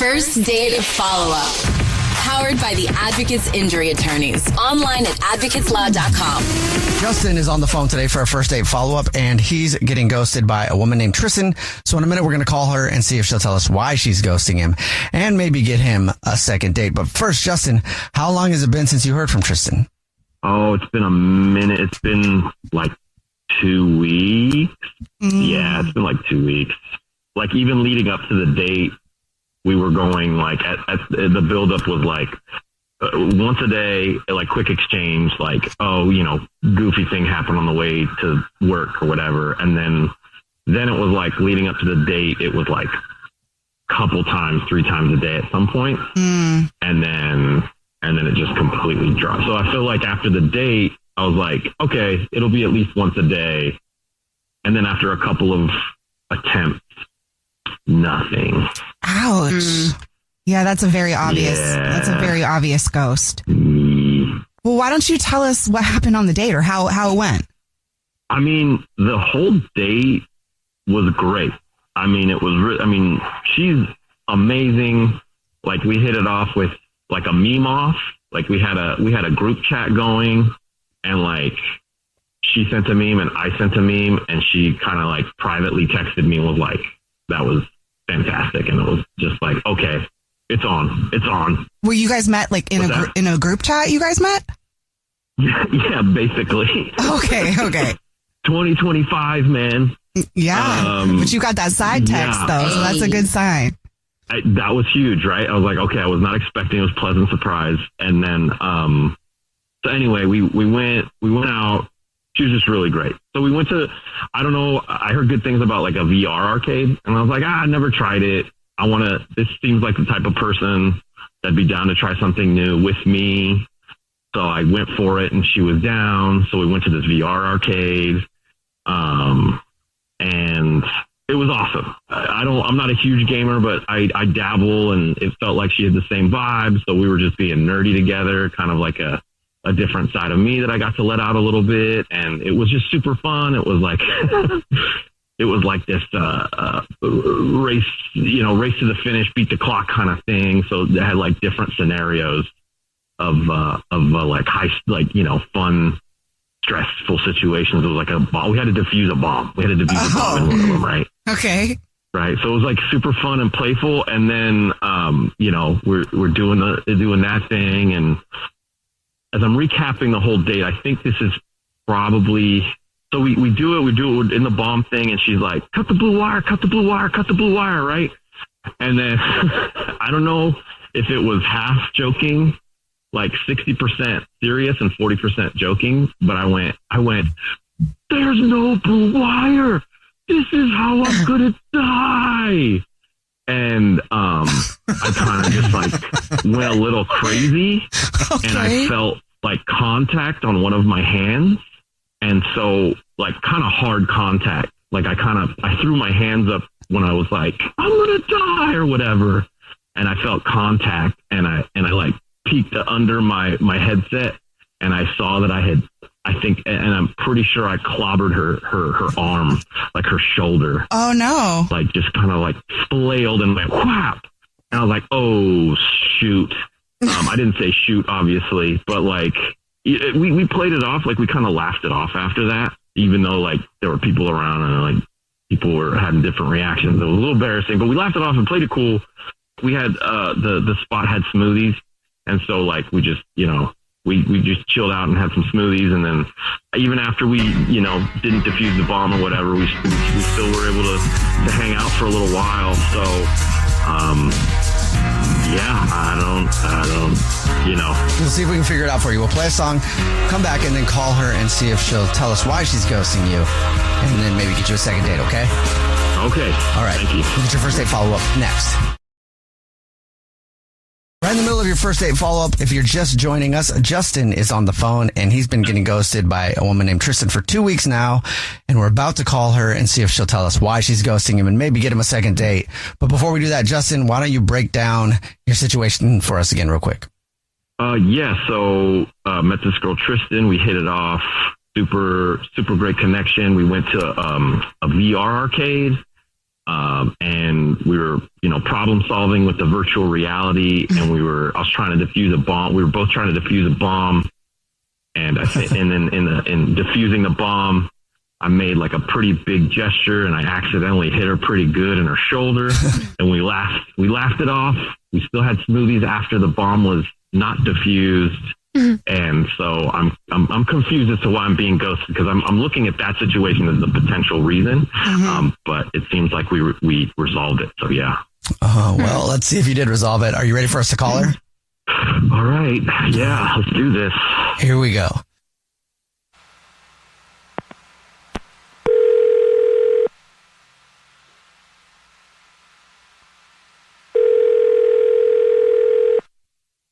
First Date Follow-Up. Powered by the Advocates Injury Attorneys. Online at advocateslaw.com. Justin is on the phone today for a first date follow-up, and he's getting ghosted by a woman named Tristan. So in a minute, we're going to call her and see if she'll tell us why she's ghosting him and maybe get him a second date. But first, Justin, how long has it been since you heard from Tristan? Oh, it's been a minute. It's been like 2 weeks. Yeah, it's been like 2 weeks. Like even leading up to the date, we were going like the buildup was like once a day, like quick exchange, like, oh, you know, goofy thing happened on the way to work or whatever. And then it was like leading up to the date, it was like couple times, 3 times a day at some point. And then it just completely dropped. So I feel like after the date, I was like, okay, it'll be at least once a day. And then after a couple of attempts, nothing. Ouch. Yeah, that's a very obvious. Yeah. That's a very obvious ghost. Well, why don't you tell us what happened on the date or how it went? I mean, the whole date was great. I mean, it was. She's amazing. Like we hit it off with like a meme off. Like we had a group chat going, and like she sent a meme and I sent a meme, and she kind of like privately texted me and was like, that was fantastic. And it was just like, okay, it's on. Were you guys met like in a group chat? You guys met? Yeah, basically. Okay. 2025, man. Yeah, but you got that side text though, so that's a good sign. That was huge, right? I was like, okay, I was not expecting. It was a pleasant surprise. And then, so anyway, we went out. She was just really great. So we went to, I don't know, I heard good things about like a VR arcade, and I was like, I never tried it. This seems like the type of person that'd be down to try something new with me. So I went for it, and she was down. So we went to this VR arcade, and it was awesome. I'm not a huge gamer, but I dabble, and it felt like she had the same vibe. So we were just being nerdy together, kind of like a different side of me that I got to let out a little bit. And it was just super fun. It was like, this, race to the finish, beat the clock kind of thing. So it had like different scenarios of like fun, stressful situations. It was like a bomb. We had to defuse a bomb. In one of them, right? Okay. Right. So it was like super fun and playful. And then, we're doing that thing. And as I'm recapping the whole date, I think this is probably, so we do it in the bomb thing. And she's like, cut the blue wire, right? And then I don't know if it was half joking, like 60% serious and 40% joking. But I went, there's no blue wire. This is how I'm going to die. And I kind of just like went a little crazy. Okay. And I felt like contact on one of my hands. And so like kind of hard contact. Like I threw my hands up when I was like, I'm going to die or whatever. And I felt contact, and I like peeked under my headset, and I saw that and I'm pretty sure I clobbered her arm, like her shoulder. Oh no. Like just kind of like flailed and went whap. And I was like, oh shoot. I didn't say shoot, obviously, but like we played it off. Like we kind of laughed it off after that, even though like there were people around and like people were having different reactions. It was a little embarrassing, but we laughed it off and played it cool. We had, the spot had smoothies. And so like, we just, we just chilled out and had some smoothies. And then even after we, didn't defuse the bomb or whatever, we still were able to hang out for a little while. So, I don't, We'll see if we can figure it out for you. We'll play a song, come back, and then call her and see if she'll tell us why she's ghosting you, and then maybe get you a second date, okay? Okay. All right. Thank you. We'll get your first date follow-up next. Right in the middle of your first date follow-up, if you're just joining us, Justin is on the phone, and he's been getting ghosted by a woman named Tristan for 2 weeks now, and we're about to call her and see if she'll tell us why she's ghosting him and maybe get him a second date. But before we do that, Justin, why don't you break down your situation for us again real quick? So met this girl, Tristan. We hit it off. Super, super great connection. We went to a VR arcade. and we were, problem solving with the virtual reality, and I was trying to defuse a bomb. We were both trying to defuse a bomb, and and then in defusing the bomb, I made like a pretty big gesture, and I accidentally hit her pretty good in her shoulder, and we laughed it off. We still had smoothies after the bomb was not diffused. And so I'm confused as to why I'm being ghosted, because I'm looking at that situation as the potential reason. But it seems like we resolved it. So yeah. Well, let's see if you did resolve it. Are you ready for us to call her? All right. Yeah, let's do this. Here we go.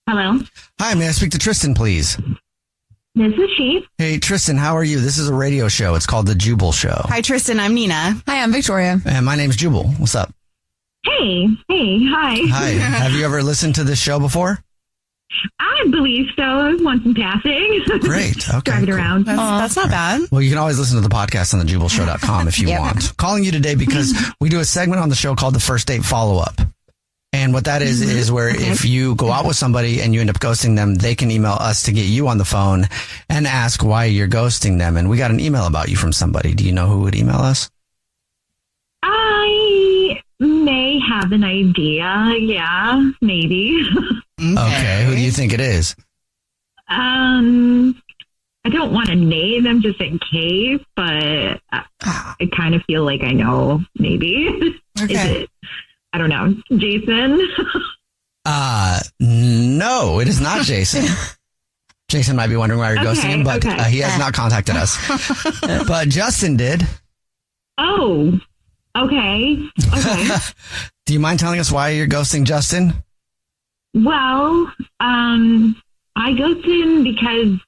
Hello. Hi, may I speak to Tristan, please? This is she. Hey, Tristan, how are you? This is a radio show. It's called The Jubal Show. Hi, Tristan. I'm Nina. Hi, I'm Victoria. And my name's Jubal. What's up? Hey, hi. Hi. Have you ever listened to this show before? I believe so. Once in passing. Great. Okay. Driving around. That's not bad. Well, you can always listen to the podcast on thejubalshow.com if you want. Calling you today because we do a segment on the show called the First Date Follow-Up. And what that is where if you go out with somebody and you end up ghosting them, they can email us to get you on the phone and ask why you're ghosting them. And we got an email about you from somebody. Do you know who would email us? I may have an idea. Yeah, maybe. Okay. Who do you think it is? I don't want to name them just in case, but I kind of feel like I know. Maybe. Okay. Is it? I don't know. Jason? No, it is not Jason. Jason might be wondering why you're ghosting him, but he has not contacted us. But Justin did. Oh, okay. Do you mind telling us why you're ghosting Justin? Well, I ghosted him because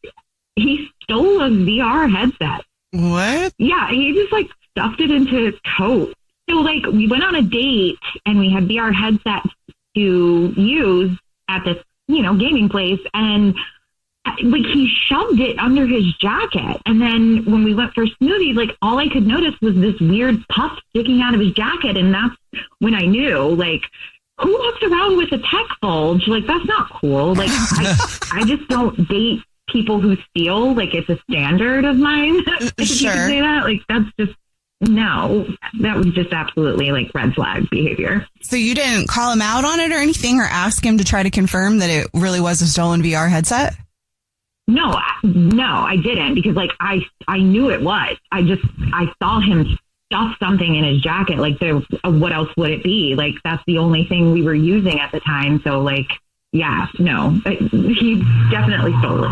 he stole a VR headset. What? Yeah, he just stuffed it into his coat. So we went on a date and we had VR headsets to use at this, gaming place, and he shoved it under his jacket. And then when we went for smoothies, all I could notice was this weird puff sticking out of his jacket. And that's when I knew, who walks around with a tech bulge? That's not cool. I just don't date people who steal. It's a standard of mine. If you could say that. That's just, no, that was just absolutely red flag behavior. So you didn't call him out on it or anything, or ask him to try to confirm that it really was a stolen VR headset? No, I didn't, because I knew it was. I saw him stuff something in his jacket. What else would it be? That's the only thing we were using at the time. So yeah, no, he definitely stole it.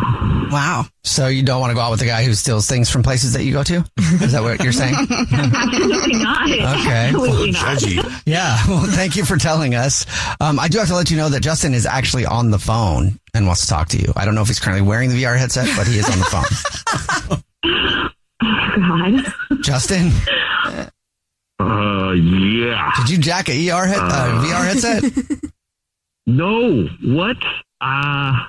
Wow. So you don't want to go out with a guy who steals things from places that you go to? Is that what you're saying? Absolutely not. Okay. Absolutely not. Yeah. Well, thank you for telling us. I do have to let you know that Justin is actually on the phone and wants to talk to you. I don't know if he's currently wearing the VR headset, but he is on the phone. Oh, God. Justin? Yeah. Did you jack a VR headset? No. What? I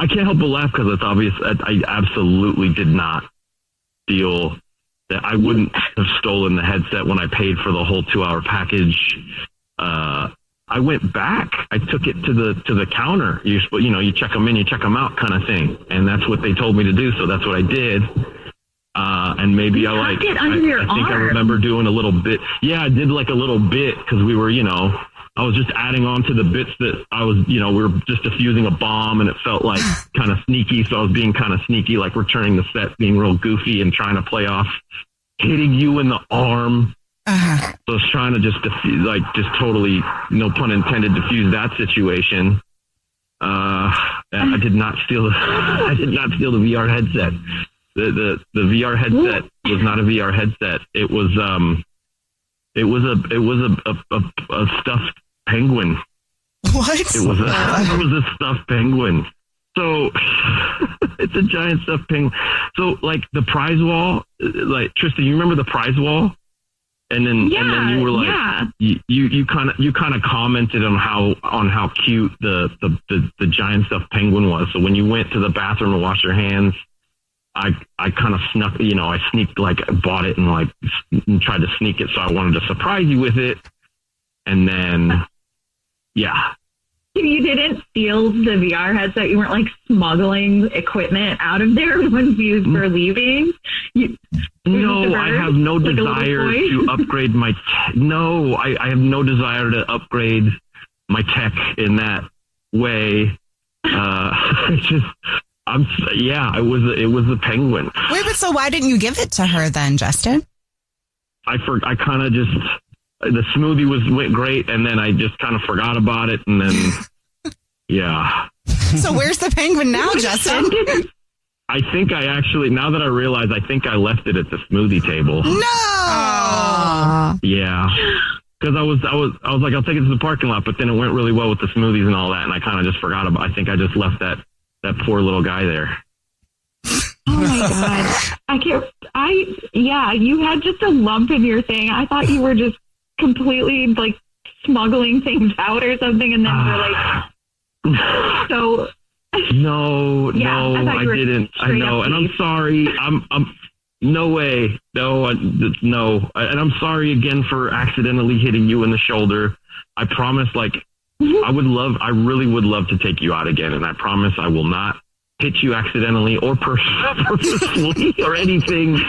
can't help but laugh because it's obvious. I absolutely did not steal. That I wouldn't have stolen the headset when I paid for the whole 2-hour package. I went back. I took it to the counter. You check them in, you check them out, kind of thing. And that's what they told me to do. So that's what I did. And maybe you I tucked it under your I think arm. I remember doing a little bit. Yeah, I did a little bit because we were, I was just adding on to the bits that I was, we were just defusing a bomb, and it felt kind of sneaky. So I was being kind of sneaky, returning the set, being real goofy and trying to play off hitting you in the arm. So I was trying to just just totally, no pun intended, diffuse that situation. I did not steal the VR headset. The VR headset was not a VR headset. It was a stuffed penguin. What? It was a stuffed penguin. So it's a giant stuffed penguin. So the prize wall, Tristan, you remember the prize wall? And then you were you kind of commented on how cute the giant stuffed penguin was. So when you went to the bathroom to wash your hands, I kind of snuck, I sneaked, bought it and tried to sneak it. So I wanted to surprise you with it. And then, yeah. You didn't steal the VR headset. You weren't smuggling equipment out of there once you were leaving. No, I have no desire to upgrade my. No, I have no desire to upgrade my tech in that way. It was the Penguin. Wait, but so why didn't you give it to her then, Justin? I kind of just, the smoothie went great, and then I just kind of forgot about it, and then, yeah. So where's the Penguin now, Justin? I think I actually, now that I realize, I think I left it at the smoothie table. No! Yeah. Because I was like, I'll take it to the parking lot, but then it went really well with the smoothies and all that, and I kind of just forgot about. I think I just left that poor little guy there. Oh my God! You had just a lump in your thing. I thought you were just completely smuggling things out or something, and then we're so. No, I didn't. I know, and I'm sorry. I'm no way. No, and I'm sorry again for accidentally hitting you in the shoulder. I promise, I really would love to take you out again, and I promise I will not hit you accidentally or purposefully or anything.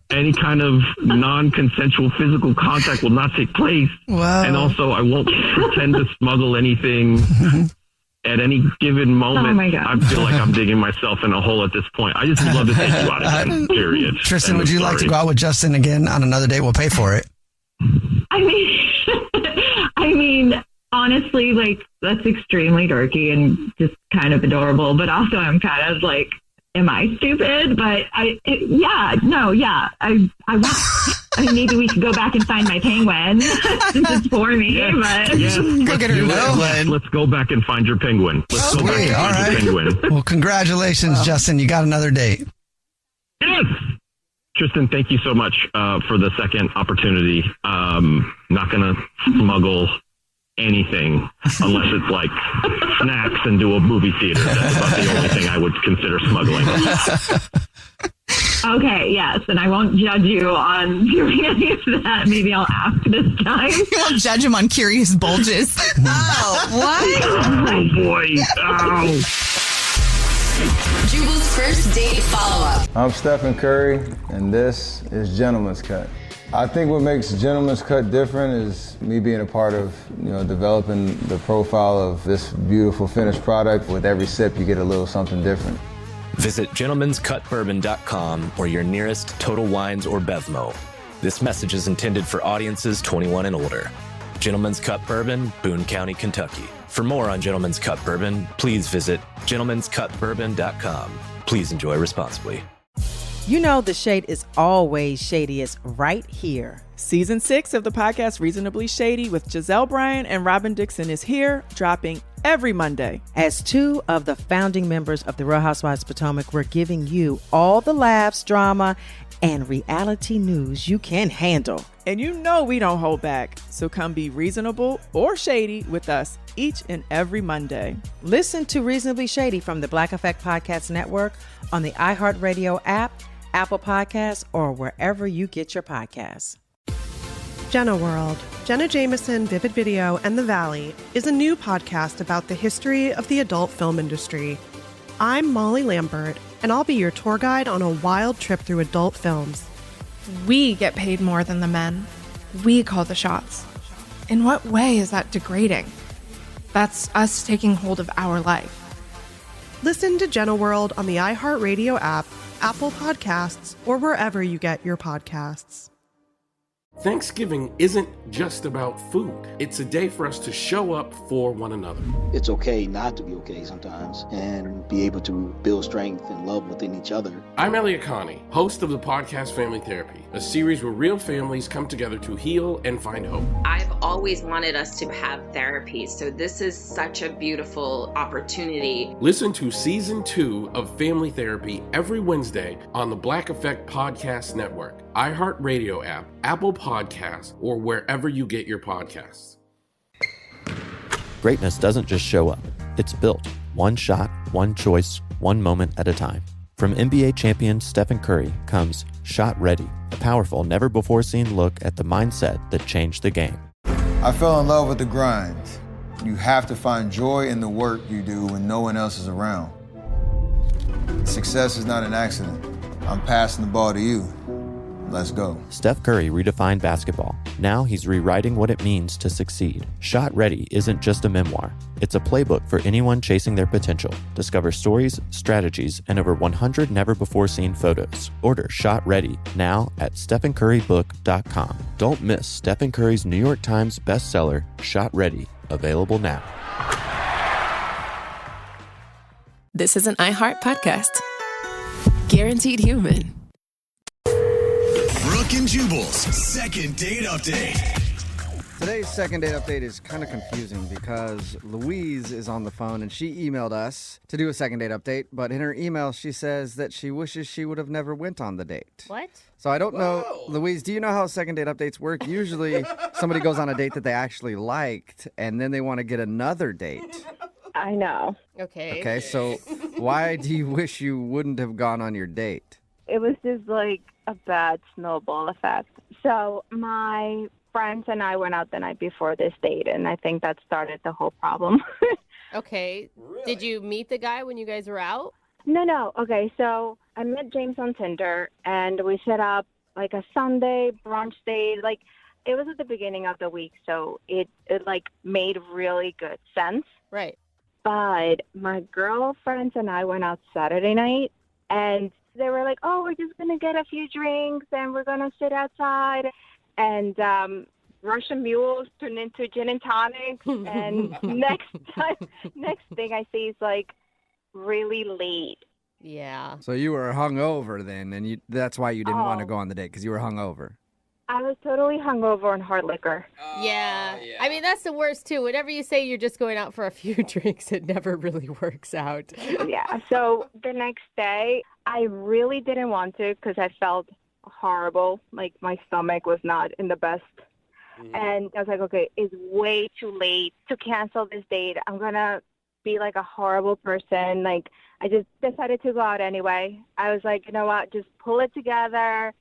Any kind of non-consensual physical contact will not take place. Wow. And also, I won't pretend to smuggle anything at any given moment. Oh my God. I feel like I'm digging myself in a hole at this point. I just would love to take you out again, period. Tristan, would you like to go out with Justin again on another date? We'll pay for it. I mean, honestly, that's extremely dorky and just kind of adorable. But also, I'm kind of am I stupid? But I want. I mean, maybe we could go back and find my Penguin since it's for me. But Go get her. Let's go back and find your Penguin. Let's go back and find your Penguin. Well, congratulations, Justin. You got another date. Yes. Tristan, thank you so much for the second opportunity. Not going to smuggle anything unless it's snacks and do a movie theater. That's about the only thing I would consider smuggling. Okay, yes, and I won't judge you on doing any of that. Maybe I'll ask this time. You won't judge him on curious bulges. Oh, what? Oh, boy. Oh. Jubal's first date follow-up. I'm Stephen Curry, and this is Gentleman's Cut. I think what makes Gentleman's Cut different is me being a part of, developing the profile of this beautiful finished product. With every sip, you get a little something different. Visit gentlemanscutbourbon.com or your nearest Total Wines or Bevmo. This message is intended for audiences 21 and older. Gentleman's Cut Bourbon, Boone County, Kentucky. For more on Gentleman's Cut Bourbon, please visit gentlemanscutbourbon.com. Please enjoy responsibly. You know the shade is always shadiest right here. Season 6 of the podcast Reasonably Shady with Giselle Bryan and Robin Dixon is here, dropping every Monday. As two of the founding members of the Real Housewives of Potomac, we're giving you all the laughs, drama, and reality news you can handle. And you know we don't hold back, so come be reasonable or shady with us each and every Monday. Listen to Reasonably Shady from the Black Effect Podcast Network on the iHeartRadio app, Apple Podcasts, or wherever you get your podcasts. Jenna World, Jenna Jameson, Vivid Video, and The Valley is a new podcast about the history of the adult film industry. I'm Molly Lambert, and I'll be your tour guide on a wild trip through adult films. We get paid more than the men. We call the shots. In what way is that degrading? That's us taking hold of our life. Listen to Jenna World on the iHeartRadio app, Apple Podcasts, or wherever you get your podcasts. Thanksgiving isn't just about food. It's a day for us to show up for one another. It's okay not to be okay sometimes and be able to build strength and love within each other. I'm Elliot Connie, host of the podcast Family Therapy, a series where real families come together to heal and find hope. I've always wanted us to have therapy, so this is such a beautiful opportunity. Listen to Season 2 of Family Therapy every Wednesday on the Black Effect Podcast Network, iHeartRadio app, Apple Podcasts, or wherever you get your podcasts. Greatness doesn't just show up. It's built. One shot, one choice, one moment at a time. From NBA champion Stephen Curry comes Shot Ready, a powerful, never-before-seen look at the mindset that changed the game. I fell in love with the grind. You have to find joy in the work you do when no one else is around. Success is not an accident. I'm passing the ball to you. Let's go. Steph Curry redefined basketball. Now he's rewriting what it means to succeed. Shot Ready isn't just a memoir. It's a playbook for anyone chasing their potential. Discover stories, strategies, and over 100 never-before-seen photos. Order Shot Ready now at StephenCurryBook.com. Don't miss Stephen Curry's New York Times bestseller, Shot Ready, available now. This is an iHeart podcast. Guaranteed human. Brooke and Jubal's second date update. Today's second date update is kind of confusing because Louise is on the phone and she emailed us to do a second date update, but in her email she says that she wishes she would have never went on the date. What? So I don't know, Louise, do you know how second date updates work? Usually somebody goes on a date that they actually liked and then they want to get another date. I know. Okay. Okay, so why do you wish you wouldn't have gone on your date? It was just like a bad snowball effect. So my friends and I went out the night before this date, and I think that started the whole problem. Okay. Really? Did you meet the guy when you guys were out? No. Okay, so I met James on Tinder, and we set up like a Sunday brunch date. Like, it was at the beginning of the week, so it like made really good sense. Right. But my girlfriends and I went out Saturday night, and they were like, oh, we're just going to get a few drinks, and we're going to sit outside. And Russian mules turned into gin and tonics. And next thing I see is like really late. Yeah. So you were hungover then, and that's why you didn't want to go on the date, because you were hungover. I was totally hungover on hard liquor. Yeah. I mean, that's the worst, too. Whenever you say you're just going out for a few drinks, it never really works out. Yeah. So the next day, I really didn't want to because I felt horrible. Like, my stomach was not in the best. Mm-hmm. And I was like, okay, it's way too late to cancel this date. I'm going to be like a horrible person. Like, I just decided to go out anyway. I was like, you know what? Just pull it together.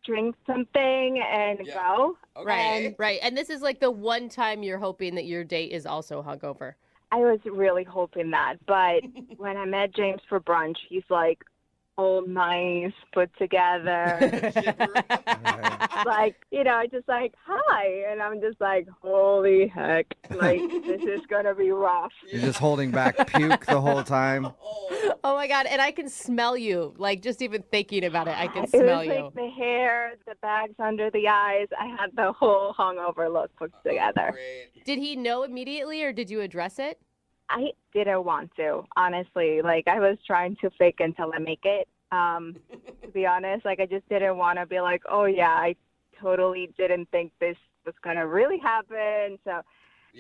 Drink something and go. Okay. Right. And this is like the one time you're hoping that your date is also hungover. I was really hoping that. But when I met James for brunch, he's like all nice, put together. Like, just like, hi. And I'm just like, holy heck. Like, this is going to be rough. You're just holding back puke the whole time. Oh, my God. And I can smell you. Like, just even thinking about it, I can smell you. It was like the hair, the bags under the eyes. I had the whole hungover look put together. Did he know immediately, or did you address it? I didn't want to, honestly. Like, I was trying to fake until I make it. To be honest, like, I just didn't want to be like, oh, yeah, I totally didn't think this was going to really happen. So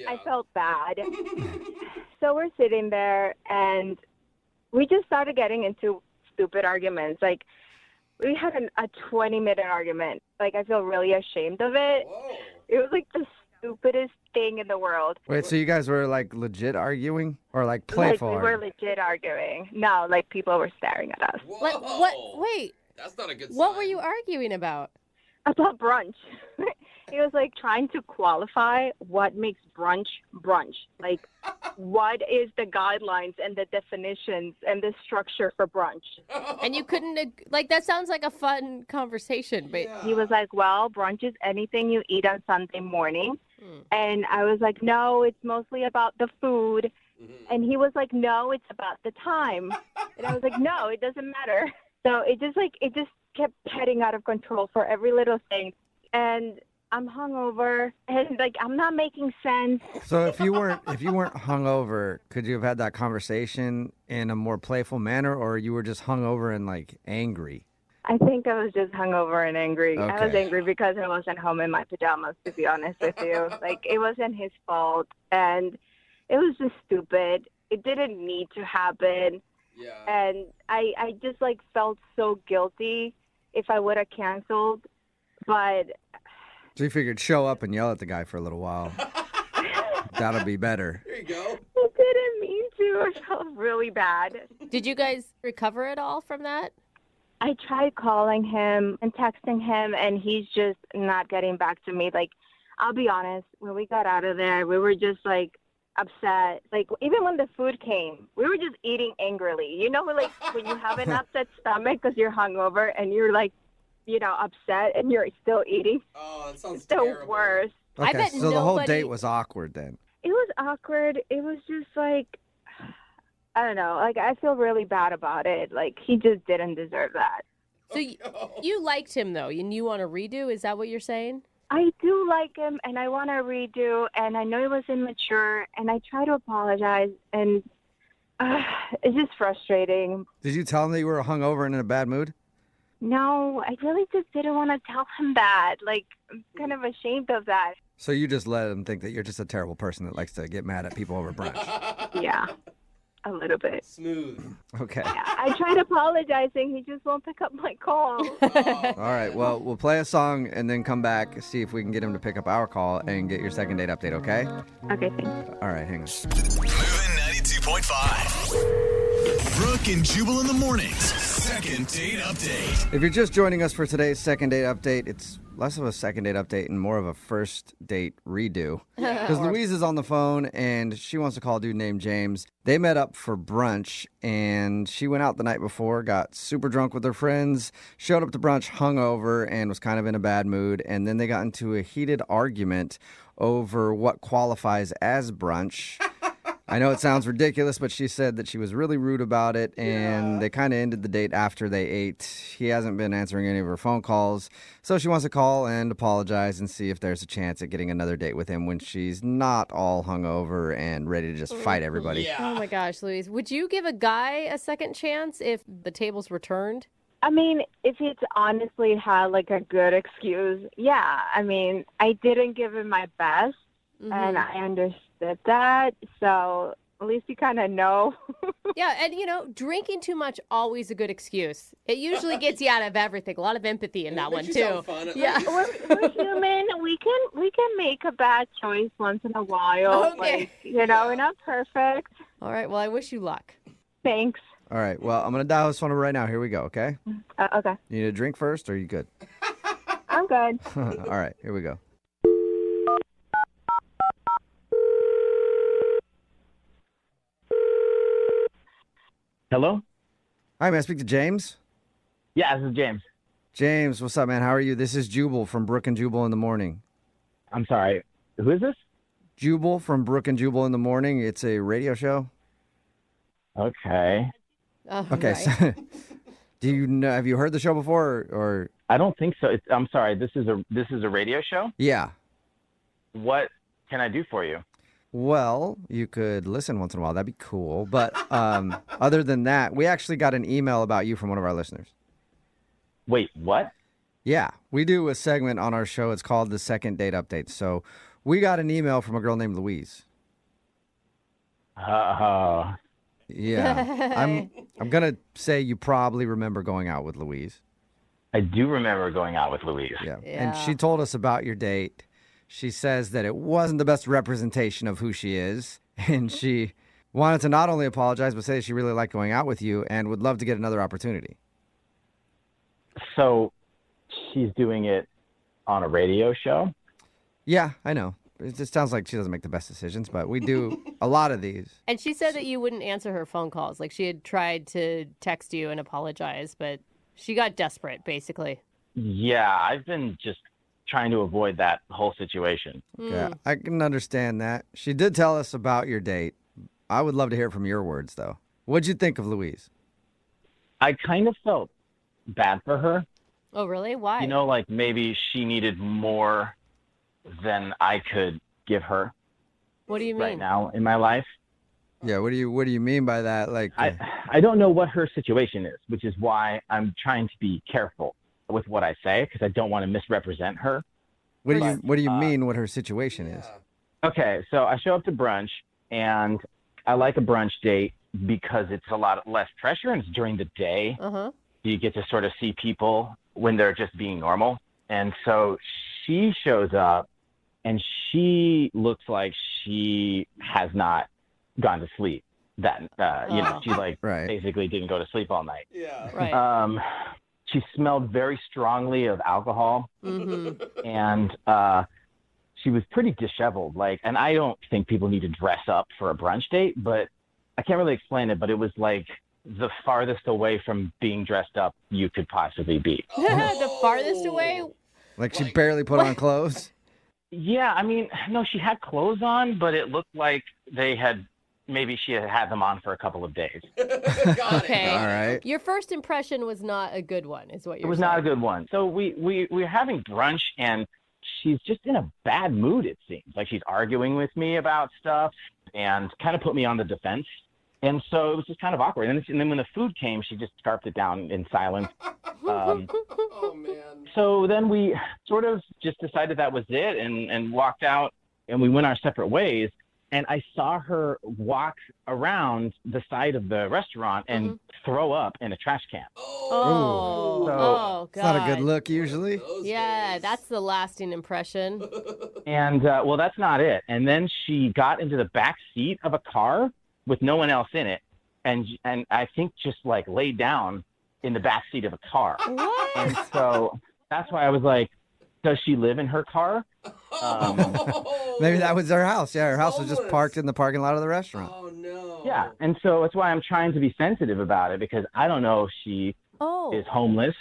I felt bad. So we're sitting there, and we just started getting into stupid arguments. Like, we had a 20-minute argument. Like, I feel really ashamed of it. Whoa. It was like the stupidest thing in the world. Wait, so you guys were like legit arguing or like playful? Like, we were legit arguing. No, like people were staring at us. What? Wait. That's not a good sign. What were you arguing about? About brunch. He was like trying to qualify what makes brunch brunch. Like, what is the guidelines and the definitions and the structure for brunch? And you couldn't, like, that sounds like a fun conversation. But He was like, well, brunch is anything you eat on Sunday morning. And I was like, no, it's mostly about the food. And he was like, no, it's about the time. And I was like, no, it doesn't matter. So it just kept heading out of control for every little thing. And I'm hungover, and like I'm not making sense. So if you weren't hungover, could you have had that conversation in a more playful manner, or you were just hungover and like angry? I think I was just hungover and angry. Okay. I was angry because I wasn't home in my pajamas, to be honest with you. Like, it wasn't his fault, and it was just stupid. It didn't need to happen. Yeah. And I just like felt so guilty if I would have canceled, but. So you figured show up and yell at the guy for a little while. That'll be better. There you go. I didn't mean to. felt really bad. Did you guys recover at all from that? I tried calling him and texting him, and he's just not getting back to me. Like, I'll be honest, when we got out of there, we were just, like, upset. Like, even when the food came, we were just eating angrily. You know, like, when you have an upset stomach because you're hungover and you're, like, you know, upset and you're still eating? Oh, that sounds it's the worst. Okay, I bet so the whole nobody- date was awkward then. It was awkward. It was just, like, I don't know. Like, I feel really bad about it. Like, he just didn't deserve that. So you liked him, though, and you want to redo? Is that what you're saying? I do like him, and I want to redo, and I know it was immature, and I try to apologize, and it's just frustrating. Did you tell him that you were hungover and in a bad mood? No, I really just didn't want to tell him that. Like, I'm kind of ashamed of that. So you just let him think that you're just a terrible person that likes to get mad at people over brunch. Yeah, a little bit. Smooth. Okay. I tried apologizing. He just won't pick up my call. All right. Well, we'll play a song and then come back, see if we can get him to pick up our call and get your second date update, okay? Okay, thanks. All right, hang on. Moving 92.5. Brooke and Jubal in the mornings. Second date update. If you're just joining us for today's second date update, it's less of a second date update and more of a first date redo. Because Louise is on the phone and she wants to call a dude named James. They met up for brunch and she went out the night before, got super drunk with her friends, showed up to brunch hungover and was kind of in a bad mood. And then they got into a heated argument over what qualifies as brunch. I know it sounds ridiculous, but she said that she was really rude about it, and they kind of ended the date after they ate. He hasn't been answering any of her phone calls, so she wants to call and apologize and see if there's a chance at getting another date with him when she's not all hungover and ready to just fight everybody. Oh, my gosh, Louise. Would you give a guy a second chance if the tables were turned? I mean, if it's honestly had, like, a good excuse, yeah. I mean, I didn't give him my best, and I understood that, so at least you kind of know. Yeah, and you know, drinking too much always a good excuse. It usually gets you out of everything. A lot of empathy in that one too. Yeah, we're human. We can make a bad choice once in a while. Okay. Like, you know, we're not perfect. All right. Well, I wish you luck. Thanks. All right, well, I'm going to dial this phone number right now. Here we go, okay? Okay. You need a drink first, or are you good? I'm good. All right, here we go. Hello? Hi, may I speak to James? Yeah, this is James. James, what's up, man? How are you? This is Jubal from Brooke and Jubal in the Morning. I'm sorry. Who is this? Jubal from Brooke and Jubal in the Morning. It's a radio show. Okay. Okay. Right. So, do you know? Have you heard the show before? Or I don't think so. I'm sorry. This is a radio show? Yeah. What can I do for you? Well, you could listen once in a while. That'd be cool. But other than that, we actually got an email about you from one of our listeners. Wait, what? Yeah, we do a segment on our show. It's called the Second Date Update. So we got an email from a girl named Louise. Yeah. I'm going to say you probably remember going out with Louise. I do remember going out with Louise. Yeah. And she told us about your date. She says that it wasn't the best representation of who she is. And she wanted to not only apologize, but say she really liked going out with you and would love to get another opportunity. So she's doing it on a radio show? Yeah, I know. It just sounds like she doesn't make the best decisions, but we do a lot of these. And she said that you wouldn't answer her phone calls. Like, she had tried to text you and apologize, but she got desperate, basically. Yeah, I've been just trying to avoid that whole situation. Yeah, I can understand that. She did tell us about your date. I would love to hear from your words, though. What'd you think of Louise? I kind of felt bad for her. Oh, really? Why? You know, like maybe she needed more than I could give her. What do you mean? Right now in my life. Yeah, what do you mean by that? Like, I don't know what her situation is, which is why I'm trying to be careful with what I say because I don't want to misrepresent her. What do you mean what her situation is? Okay, so I show up to brunch and I like a brunch date because it's a lot less pressure and it's during the day. You get to sort of see people when they're just being normal. And so she shows up and she looks like she has not gone to sleep. that, she basically didn't go to sleep all night. Yeah. Right. She smelled very strongly of alcohol, and she was pretty disheveled. And I don't think people need to dress up for a brunch date, but I can't really explain it. But it was like the farthest away from being dressed up you could possibly be. The farthest away? Like she barely put on clothes? Yeah, I mean, no, she had clothes on, but it looked like maybe she had them on for a couple of days. Okay. All right. Your first impression was not a good one, is what you're saying. It was not a good one. So we were having brunch, and she's just in a bad mood, it seems. Like she's arguing with me about stuff and kind of put me on the defense. And so it was just kind of awkward. And then when the food came, she just scarfed it down in silence. Oh, man. So then we sort of just decided that was it and walked out, and we went our separate ways. And I saw her walk around the side of the restaurant and throw up in a trash can. Oh, God. It's not a good look usually. Yeah, that's the lasting impression. And, well, that's not it. And then she got into the back seat of a car with no one else in it. And I think just laid down in the back seat of a car. What? And so that's why I was like, does she live in her car? Maybe that was her house. Yeah, her house was just parked in the parking lot of the restaurant. Oh, no. Yeah, and so that's why I'm trying to be sensitive about it, because I don't know if she is homeless.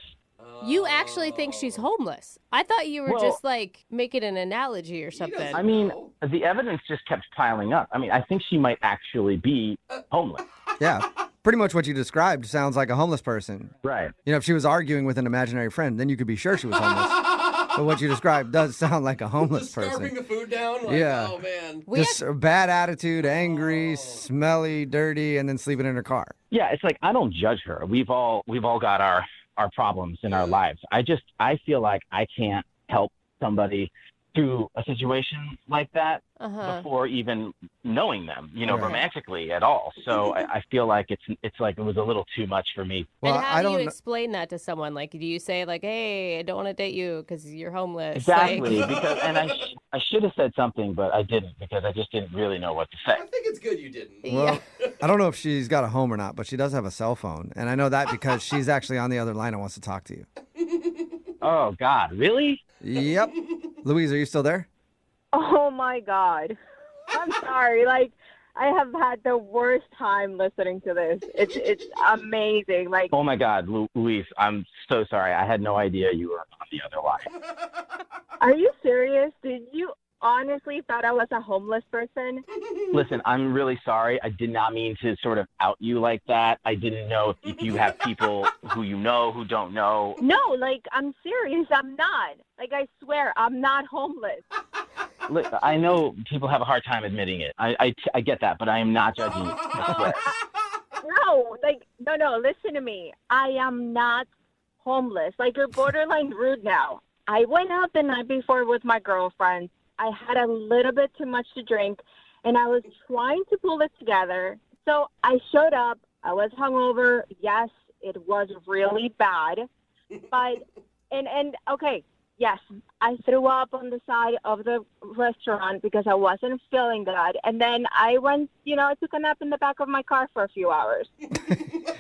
You actually think she's homeless. I thought you were just making an analogy or something. I mean, the evidence just kept piling up. I mean, I think she might actually be homeless. Yeah, pretty much what you described sounds like a homeless person. Right. If she was arguing with an imaginary friend, then you could be sure she was homeless. But what you described does sound like a homeless person. Scarfing the food down? Yeah. Oh, man. Just a bad attitude, angry, smelly, dirty, and then sleeping in her car. Yeah, it's like I don't judge her. We've all got our problems in our lives. I feel like I can't help somebody through a situation like that before even knowing them, romantically at all. So I feel like it's like it was a little too much for me. Well, and how do you explain that to someone? Do you say hey, I don't want to date you because you're homeless? Exactly. Because I should have said something, but I didn't, because I just didn't really know what to say. I think it's good you didn't. Well, I don't know if she's got a home or not, but she does have a cell phone. And I know that because she's actually on the other line and wants to talk to you. Oh, God. Really? Yep. Louise, are you still there? Oh, my God. I'm sorry. I have had the worst time listening to this. It's amazing. Oh, my God, Louise, I'm so sorry. I had no idea you were on the other line. Are you serious? Did you honestly thought I was a homeless person? Listen, I'm really sorry. I did not mean to sort of out you like that. I didn't know if you have people who you know who don't know. No, I'm serious. I'm not. I swear, I'm not homeless. Look, I know people have a hard time admitting it. I get that, but I am not judging you. I swear. No, listen to me. I am not homeless. You're borderline rude now. I went out the night before with my girlfriend. I had a little bit too much to drink, and I was trying to pull it together. So I showed up. I was hungover. Yes, it was really bad. But, okay, yes, I threw up on the side of the restaurant because I wasn't feeling good. And then I went, I took a nap in the back of my car for a few hours.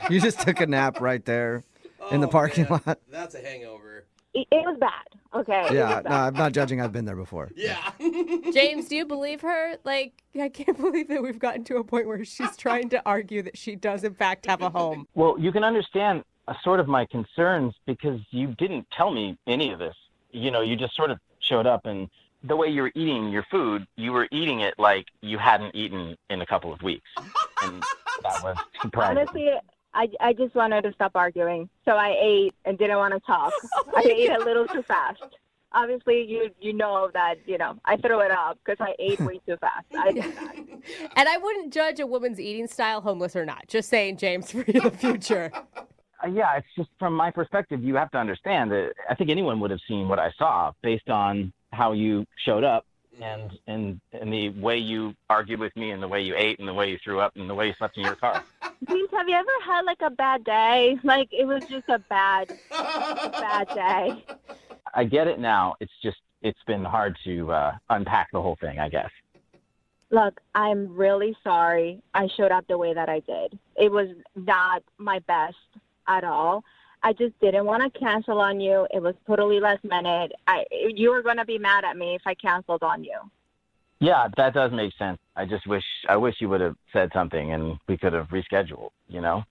You just took a nap right there in the parking lot. That's a hangover. It was bad. Okay. Yeah, no, I'm not judging. I've been there before. Yeah. James, do you believe her? I can't believe that we've gotten to a point where she's trying to argue that she does, in fact, have a home. Well, you can understand sort of my concerns because you didn't tell me any of this. You just sort of showed up, and the way you were eating your food, you were eating it like you hadn't eaten in a couple of weeks. And that was surprising. Honestly, I just wanted to stop arguing. So I ate and didn't want to talk. I ate a little too fast. Obviously, you know that, I threw it up because I ate way too fast. I did that. And I wouldn't judge a woman's eating style, homeless or not. Just saying, James, for the future. Yeah, it's just from my perspective, you have to understand that I think anyone would have seen what I saw based on how you showed up and the way you argued with me and the way you ate and the way you threw up and the way you slept in your car. James, have you ever had a bad day? It was just a bad day. I get it now. It's been hard to unpack the whole thing, I guess. Look, I'm really sorry I showed up the way that I did. It was not my best at all. I just didn't want to cancel on you. It was totally last minute. You were going to be mad at me if I canceled on you. Yeah, that does make sense. I wish you would have said something and we could have rescheduled, you know?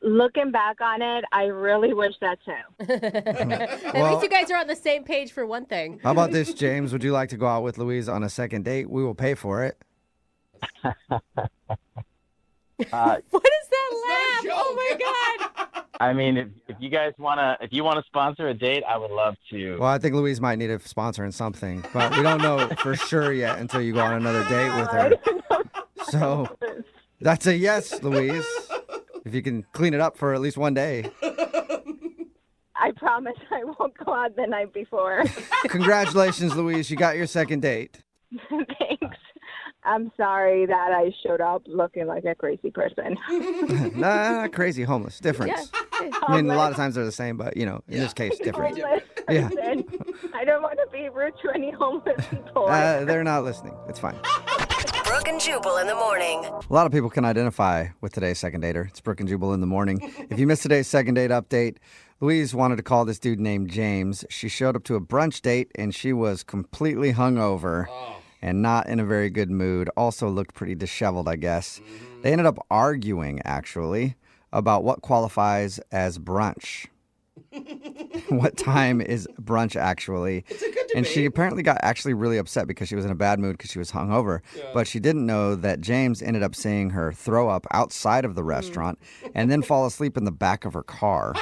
Looking back on it, I really wish that too. At least you guys are on the same page for one thing. How about this, James? Would you like to go out with Louise on a second date? We will pay for it. What is that laugh? Oh my God. I mean, if you guys if you want to sponsor a date, I would love to. Well, I think Louise might need a sponsor in something, but we don't know for sure yet until you go on another date with her. So that's a yes, Louise. If you can clean it up for at least one day. I promise I won't go out the night before. Congratulations, Louise. You got your second date. Thanks. I'm sorry that I showed up looking like a crazy person. Nah, not crazy. Homeless. Difference. Yeah. I mean, a lot of times they're the same, but, in this case, different. Homeless. Yeah. I don't want to be rude to any homeless people. They're not listening. It's fine. Brooke and Jubal in the morning. A lot of people can identify with today's second dater. It's Brooke and Jubal in the morning. If you missed today's second date update, Louise wanted to call this dude named James. She showed up to a brunch date, and she was completely hungover and not in a very good mood. Also looked pretty disheveled, I guess. They ended up arguing, actually, about what qualifies as brunch. What time is brunch, actually? It's a good debate. And she apparently got actually really upset because she was in a bad mood because she was hungover. Yeah. But she didn't know that James ended up seeing her throw up outside of the restaurant and then fall asleep in the back of her car.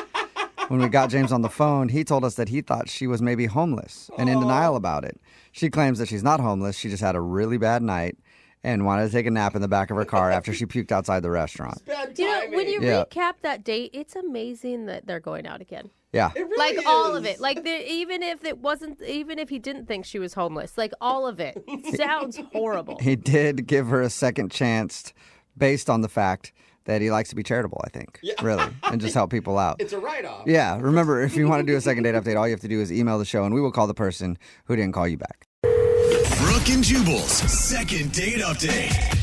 When we got James on the phone, he told us that he thought she was maybe homeless and in denial about it. She claims that she's not homeless. She just had a really bad night and wanted to take a nap in the back of her car after she puked outside the restaurant. When you recap that date, it's amazing that they're going out again. Yeah. It really all of it. Like even if he didn't think she was homeless, like all of it. Sounds horrible. He did give her a second chance based on the fact that he likes to be charitable, I think. Yeah. Really. And just help people out. It's a write-off. Yeah. Remember, if you want to do a second date update, all you have to do is email the show and we will call the person who didn't call you back. Brooke and Jubal's second date update.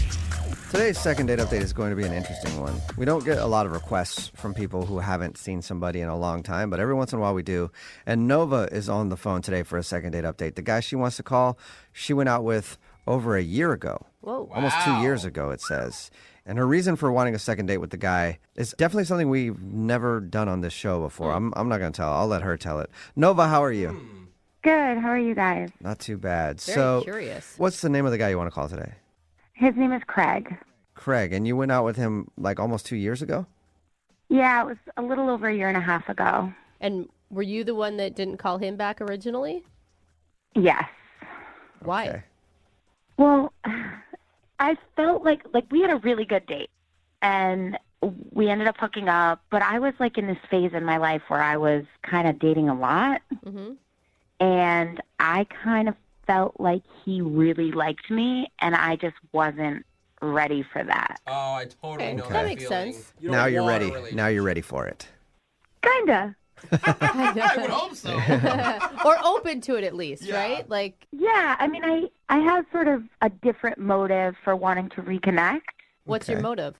Today's second date update is going to be an interesting one. We don't get a lot of requests from people who haven't seen somebody in a long time, but every once in a while we do. And Nova is on the phone today for a second date update. The guy she wants to call, she went out with over a year ago. Whoa. Almost 2 years ago, it says. And her reason for wanting a second date with the guy is definitely something we've never done on this show before. I'm not going to tell. I'll let her tell it. Nova, how are you? Good. How are you guys? Not too bad. Very curious. What's the name of the guy you want to call today? His name is Craig. Craig. And you went out with him like almost 2 years ago? Yeah, it was a little over a year and a half ago. And were you the one that didn't call him back originally? Yes. Why? Okay. Well, I felt like we had a really good date and we ended up hooking up, but I was like in this phase in my life where I was kind of dating a lot. Mm-hmm. And I kind of felt like he really liked me and I just wasn't ready for that. Oh, I totally know that makes sense. Now you're ready. Now you're ready for it. Kinda. I would hope so. Or open to it at least, right? Like, yeah, I mean, I have sort of a different motive for wanting to reconnect. What's your motive?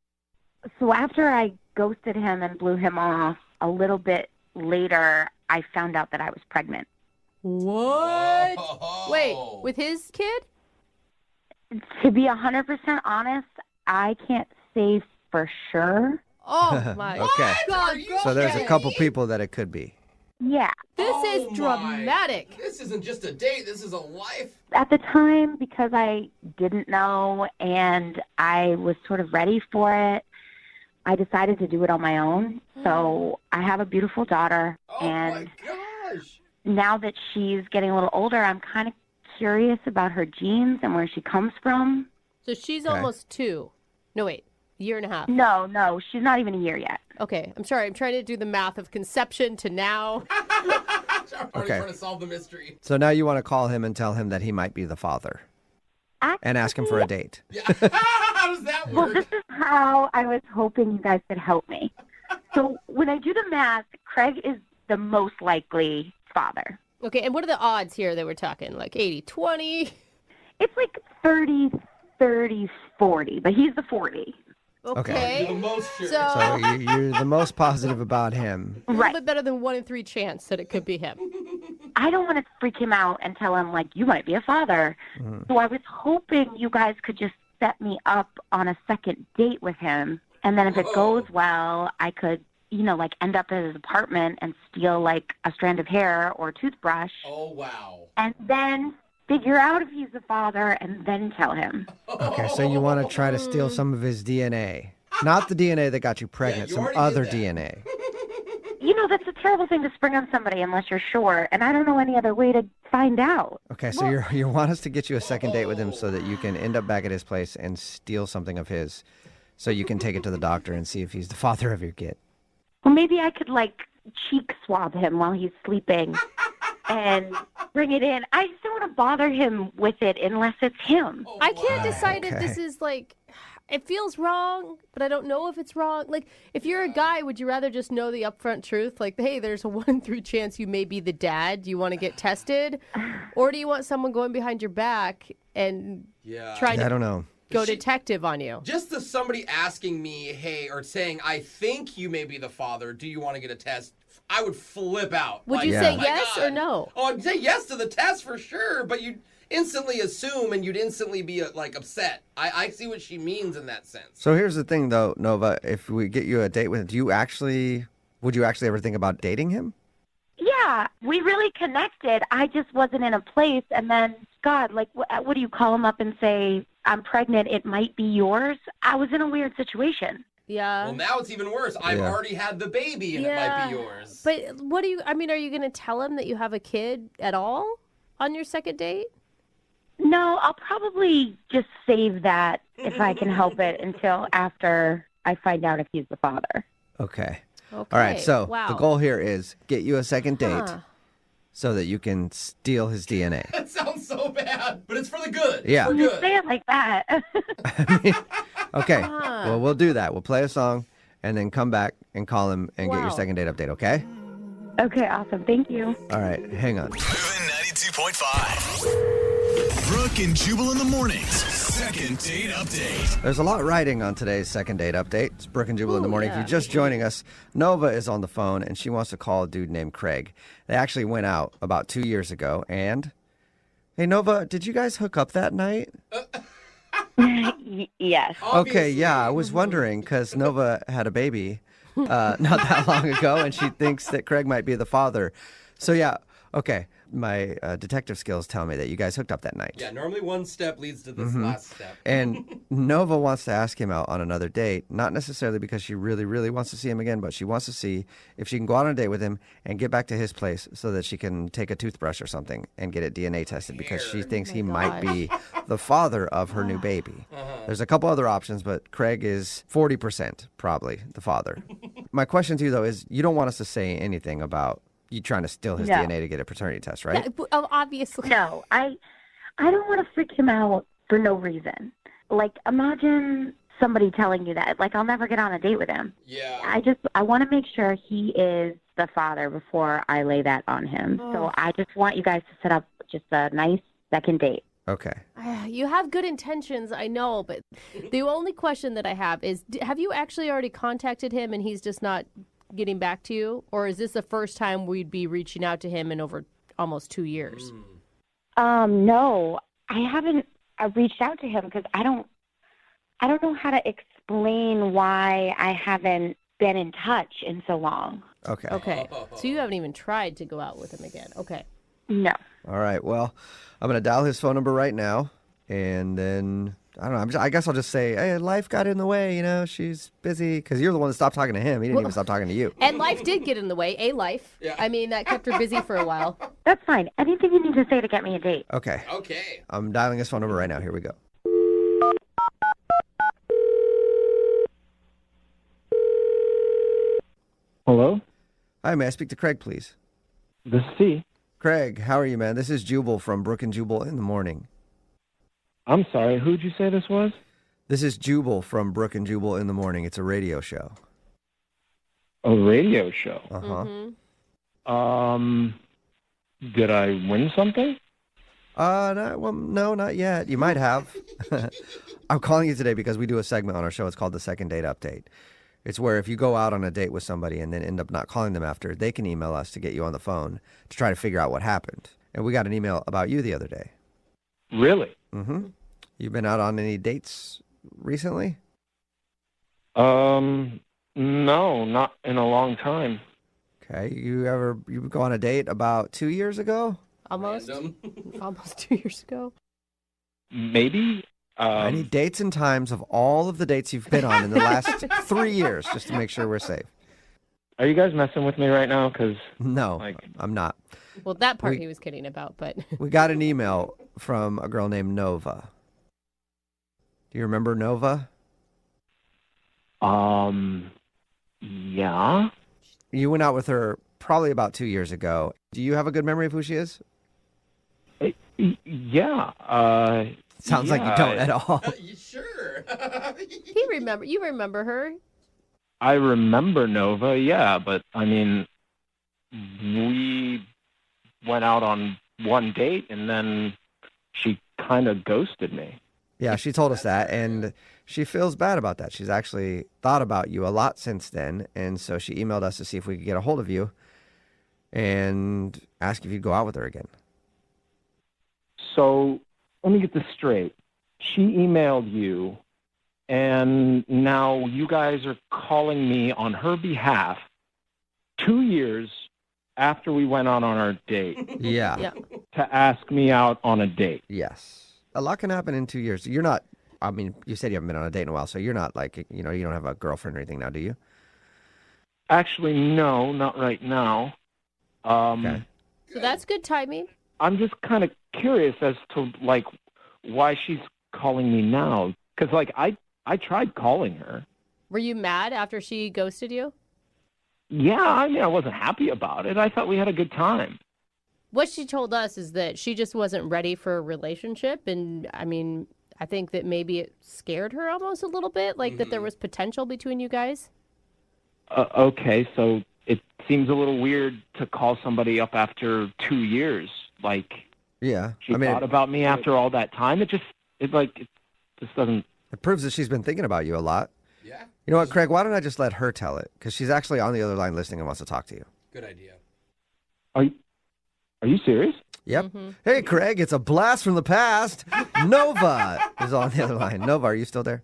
So after I ghosted him and blew him off, a little bit later, I found out that I was pregnant. What? Wait, with his kid? To be 100% honest, I can't say for sure. Oh, my Okay. God. So there's a couple people that it could be. Yeah. This is dramatic. This isn't just a date. This is a life. At the time, because I didn't know and I was sort of ready for it, I decided to do it on my own. So I have a beautiful daughter. And now that she's getting a little older, I'm kind of curious about her genes and where she comes from. So she's almost 2. No, wait. Year and a half. No, she's not even a year yet. Okay, I'm sorry. I'm trying to do the math of conception to now. I'm trying to solve the mystery. So now you want to call him and tell him that he might be the father. And ask him for a date. Yeah. How does that work? Well, this is how I was hoping you guys could help me. So when I do the math, Craig is the most likely father. Okay, and what are the odds here that we're talking? Like 80-20? It's like 30-30. 30-40, but he's the 40. Okay. You're the most sure. So you're the most positive about him. A little bit better than 1 in 3 chance that it could be him. I don't want to freak him out and tell him, like, you might be a father. So I was hoping you guys could just set me up on a second date with him. And then if it goes well, I could, like, end up at his apartment and steal, like, a strand of hair or a toothbrush. Oh, wow. And then figure out if he's the father and then tell him. Okay, so you want to try to steal some of his DNA. Not the DNA that got you pregnant, some other DNA. That's a terrible thing to spring on somebody unless you're sure, and I don't know any other way to find out. Okay, so you want us to get you a second date with him so that you can end up back at his place and steal something of his so you can take it to the doctor and see if he's the father of your kid. Well, maybe I could, like, cheek swab him while he's sleeping and bring it in. I just don't want to bother him with it unless it's him. I can't decide if this is, like, it feels wrong, but I don't know if it's wrong. Like, if you're a guy, would you rather just know the upfront truth? Like, hey, there's a 1 in 3 chance you may be the dad. Do you want to get tested? Or do you want someone going behind your back and trying to I don't know. Go detective on you? Just as somebody asking me, hey, or saying, I think you may be the father, do you want to get a test? I would flip out. Would you say yes or no? Oh, I'd say yes to the test for sure, but you'd instantly assume and you'd instantly be, like, upset. I see what she means in that sense. So here's the thing, though, Nova. If we get you a date with him, would you actually ever think about dating him? Yeah, we really connected. I just wasn't in a place. And then, God, like, what do you call him up and say, I'm pregnant, it might be yours? I was in a weird situation. Yeah. Well, now it's even worse. I've already had the baby and it might be yours. But are you going to tell him that you have a kid at all on your second date? No, I'll probably just save that if I can help it until after I find out if he's the father. Okay. All right, so the goal here is get you a second date so that you can steal his DNA. That sounds so bad, but it's for the good. Yeah. When you say it like that. Okay, well, we'll do that. We'll play a song and then come back and call him and get your second date update, okay? Okay, awesome. Thank you. All right, hang on. 92.5. Brooke and Jubal in the mornings. Second date update. There's a lot riding on today's second date update. It's Brooke and Jubal in the morning. If you're just joining us, Nova is on the phone and she wants to call a dude named Craig. They actually went out about 2 years ago. And hey, Nova, did you guys hook up that night? Yes. Okay, yeah, I was wondering because Nova had a baby not that long ago, and she thinks that Craig might be the father. So yeah, okay. My detective skills tell me that you guys hooked up that night. Yeah, normally one step leads to this last step. And Nova wants to ask him out on another date, not necessarily because she really, really wants to see him again, but she wants to see if she can go out on a date with him and get back to his place so that she can take a toothbrush or something and get it DNA tested because she thinks he might be the father of her new baby. There's a couple other options, but Craig is 40% probably the father. My question to you, though, is you don't want us to say anything about you trying to steal his DNA to get a paternity test, right? Yeah, obviously. No, I don't want to freak him out for no reason. Like, imagine somebody telling you that. Like, I'll never get on a date with him. Yeah. I want to make sure he is the father before I lay that on him. So I just want you guys to set up just a nice second date. Okay. You have good intentions, I know, but the only question that I have is, have you actually already contacted him and he's just not getting back to you, or is this the first time we'd be reaching out to him in over almost 2 years? No, I haven't reached out to him because I don't know how to explain why I haven't been in touch in so long. Okay. So you haven't even tried to go out with him again. Okay. No. All right. Well, I'm going to dial his phone number right now, and then I don't know. I guess I'll just say, hey, life got in the way. You know, she's busy because you're the one that stopped talking to him. He didn't even stop talking to you. And life did get in the way. Life. Yeah. I mean, that kept her busy for a while. That's fine. Anything you need to say to get me a date. Okay. I'm dialing his phone number right now. Here we go. Hello? Hi, may I speak to Craig, please? This is he. Craig, how are you, man? This is Jubal from Brooke and Jubal in the morning. I'm sorry, who'd you say this was? This is Jubal from Brooke and Jubal in the morning. It's a radio show. A radio show? Uh-huh. Did I win something? No, not yet. You might have. I'm calling you today because we do a segment on our show. It's called the Second Date Update. It's where if you go out on a date with somebody and then end up not calling them after, they can email us to get you on the phone to try to figure out what happened. And we got an email about you the other day. Really? Mm-hmm. You been out on any dates recently? No, not in a long time. Okay. You go on a date about 2 years ago? Almost 2 years ago. Maybe. I need dates and times of all of the dates you've been on in the last 3 years, just to make sure we're safe. Are you guys messing with me right now? Because no, I'm not. Well, that part he was kidding about, but we got an email from a girl named Nova. Do you remember Nova? Yeah. You went out with her probably about 2 years ago. Do you have a good memory of who she is? Yeah. Sounds like you don't at all. Sure. You remember her? I remember Nova, yeah, but I mean, we went out on one date and then she kind of ghosted me. Yeah, she told us that, and she feels bad about that. She's actually thought about you a lot since then, and so she emailed us to see if we could get a hold of you and ask if you'd go out with her again. So let me get this straight. She emailed you, and now you guys are calling me on her behalf 2 years after we went on our date. Yeah. To ask me out on a date. Yes. A lot can happen in 2 years. You're not, I mean, you said you haven't been on a date in a while, so you're not like, you don't have a girlfriend or anything now, do you? Actually, no, not right now. Okay. So that's good timing. I'm just kind of curious as to, like, why she's calling me now. Because, like, I tried calling her. Were you mad after she ghosted you? Yeah, I mean, I wasn't happy about it. I thought we had a good time. What she told us is that she just wasn't ready for a relationship. And, I mean, I think that maybe it scared her almost a little bit, like that there was potential between you guys. Okay, so it seems a little weird to call somebody up after 2 years. Like, yeah, she thought about me after all that time. It just doesn't. It proves that she's been thinking about you a lot. Yeah. You know what, Craig? Why don't I just let her tell it? Because she's actually on the other line listening and wants to talk to you. Good idea. Are you serious? Yep. Hey, Craig, it's a blast from the past. Nova is on the other line. Nova, are you still there?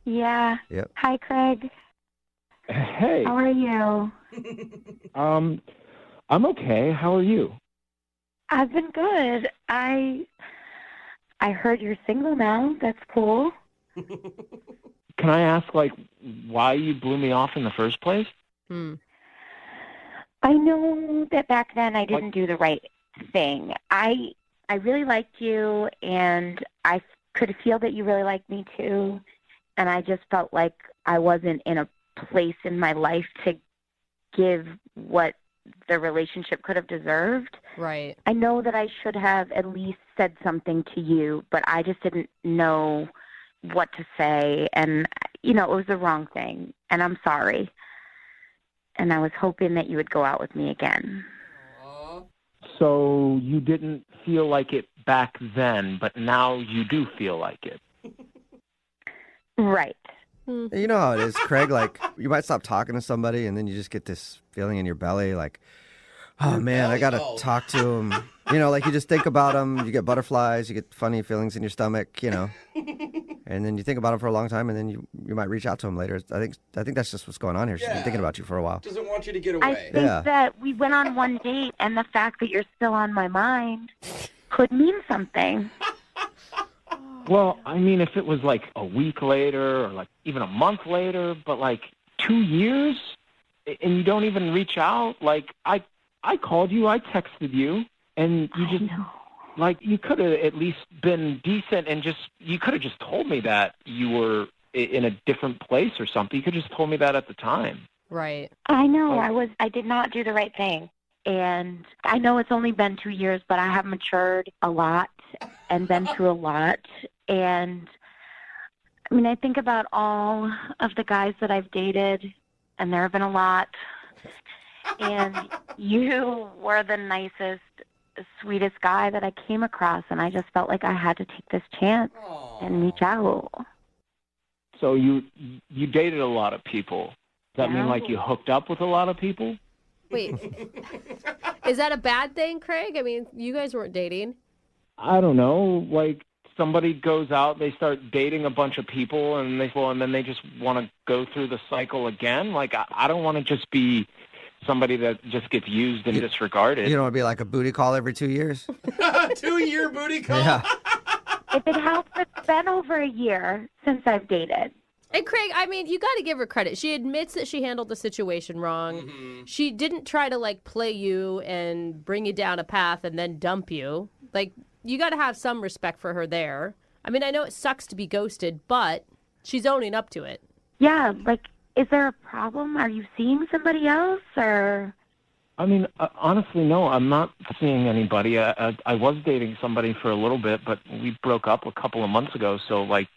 Yeah. Yep. Hi, Craig. Hey. How are you? I'm okay. How are you? I've been good. I heard you're single now. That's cool. Can I ask, like, why you blew me off in the first place? I know that back then I didn't do the right thing. I really liked you, and I could feel that you really liked me too. And I just felt like I wasn't in a place in my life to give what the relationship could have deserved. Right. I know that I should have at least said something to you, but I just didn't know what to say. And, it was the wrong thing. And I'm sorry. And I was hoping that you would go out with me again. So you didn't feel like it back then, but now you do feel like it. Right. You know how it is, Craig. Like, you might stop talking to somebody, and then you just get this feeling in your belly, like, oh, man, I got to talk to him. Like you just think about him, you get butterflies, you get funny feelings in your stomach, and then you think about him for a long time, and then you might reach out to him later. I think that's just what's going on here. She's been thinking about you for a while. Doesn't want you to get I away. think that we went on one date, and the fact that you're still on my mind could mean something. Well, I mean, if it was like a week later or like even a month later, but like 2 years and you don't even reach out, like I called you, I texted you, and you just like you could have at least been decent and you could have just told me that you were in a different place or something. You could have just told me that at the time. Right. I know I did not do the right thing. And I know it's only been 2 years, but I have matured a lot and been through a lot. And I mean, I think about all of the guys that I've dated, and there have been a lot. And you were the nicest, the sweetest guy that I came across, and I just felt like I had to take this chance and reach out. So you dated a lot of people. Does that mean Yeah. like you hooked up with a lot of people? Wait, is that a bad thing, Craig? I mean, you guys weren't dating. I don't know. Like somebody goes out, they start dating a bunch of people, and then they just want to go through the cycle again. Like I don't want to just be somebody that just gets used and disregarded. You don't want to be like a booty call every 2 years? 2-year booty call? Yeah. If it helps, it's been over a year since I've dated. And Craig, I mean, you got to give her credit. She admits that she handled the situation wrong. She didn't try to like play you and bring you down a path and then dump you. Like, you got to have some respect for her there. I mean, I know it sucks to be ghosted, but she's owning up to it. Yeah, like, is there a problem? Are you seeing somebody else, or? I mean, honestly, no, I'm not seeing anybody. I was dating somebody for a little bit, but we broke up a couple of months ago. So, like,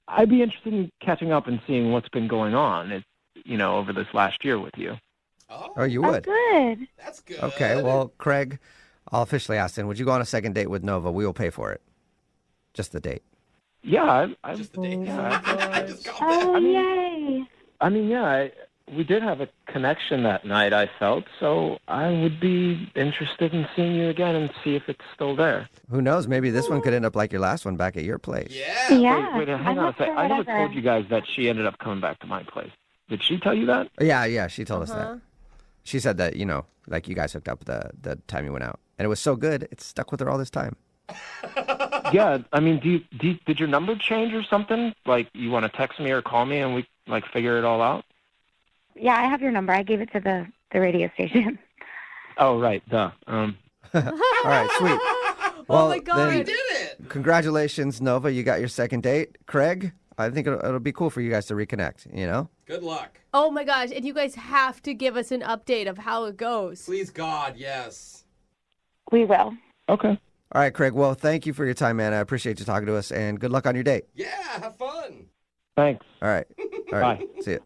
I'd be interested in catching up and seeing what's been going on, over this last year with you. Oh, you would? Good. That's good. Okay, well, Craig, I'll officially ask then, would you go on a second date with Nova? We will pay for it. Just the date. Yeah, Just the date. I just got Oh, that. yay. I mean, yeah, we did have a connection that night, I felt, so I would be interested in seeing you again and see if it's still there. Who knows? Maybe this one could end up like your last one back at your place. Yeah. Yeah. Wait, hang I'm on a up for sec. I never whatever. told you guys that she ended up coming back to my place. Did she tell you that? Yeah, she told us that. She said that, like you guys hooked up the time you went out. And it was so good, it stuck with her all this time. Yeah, I mean, did your number change or something? Like, you want to text me or call me and we, like, figure it all out? Yeah, I have your number. I gave it to the radio station. Oh, right, duh. All right, sweet. Well, my God. then, We did it. congratulations, Nova. You got your second date. Craig, I think it'll be cool for you guys to reconnect, Good luck. Oh my gosh, and you guys have to give us an update of how it goes. Please, God, yes. We will. Okay. All right, Craig. Well, thank you for your time, man. I appreciate you talking to us, and good luck on your date. Yeah, have fun. Thanks. All right. Bye. See you.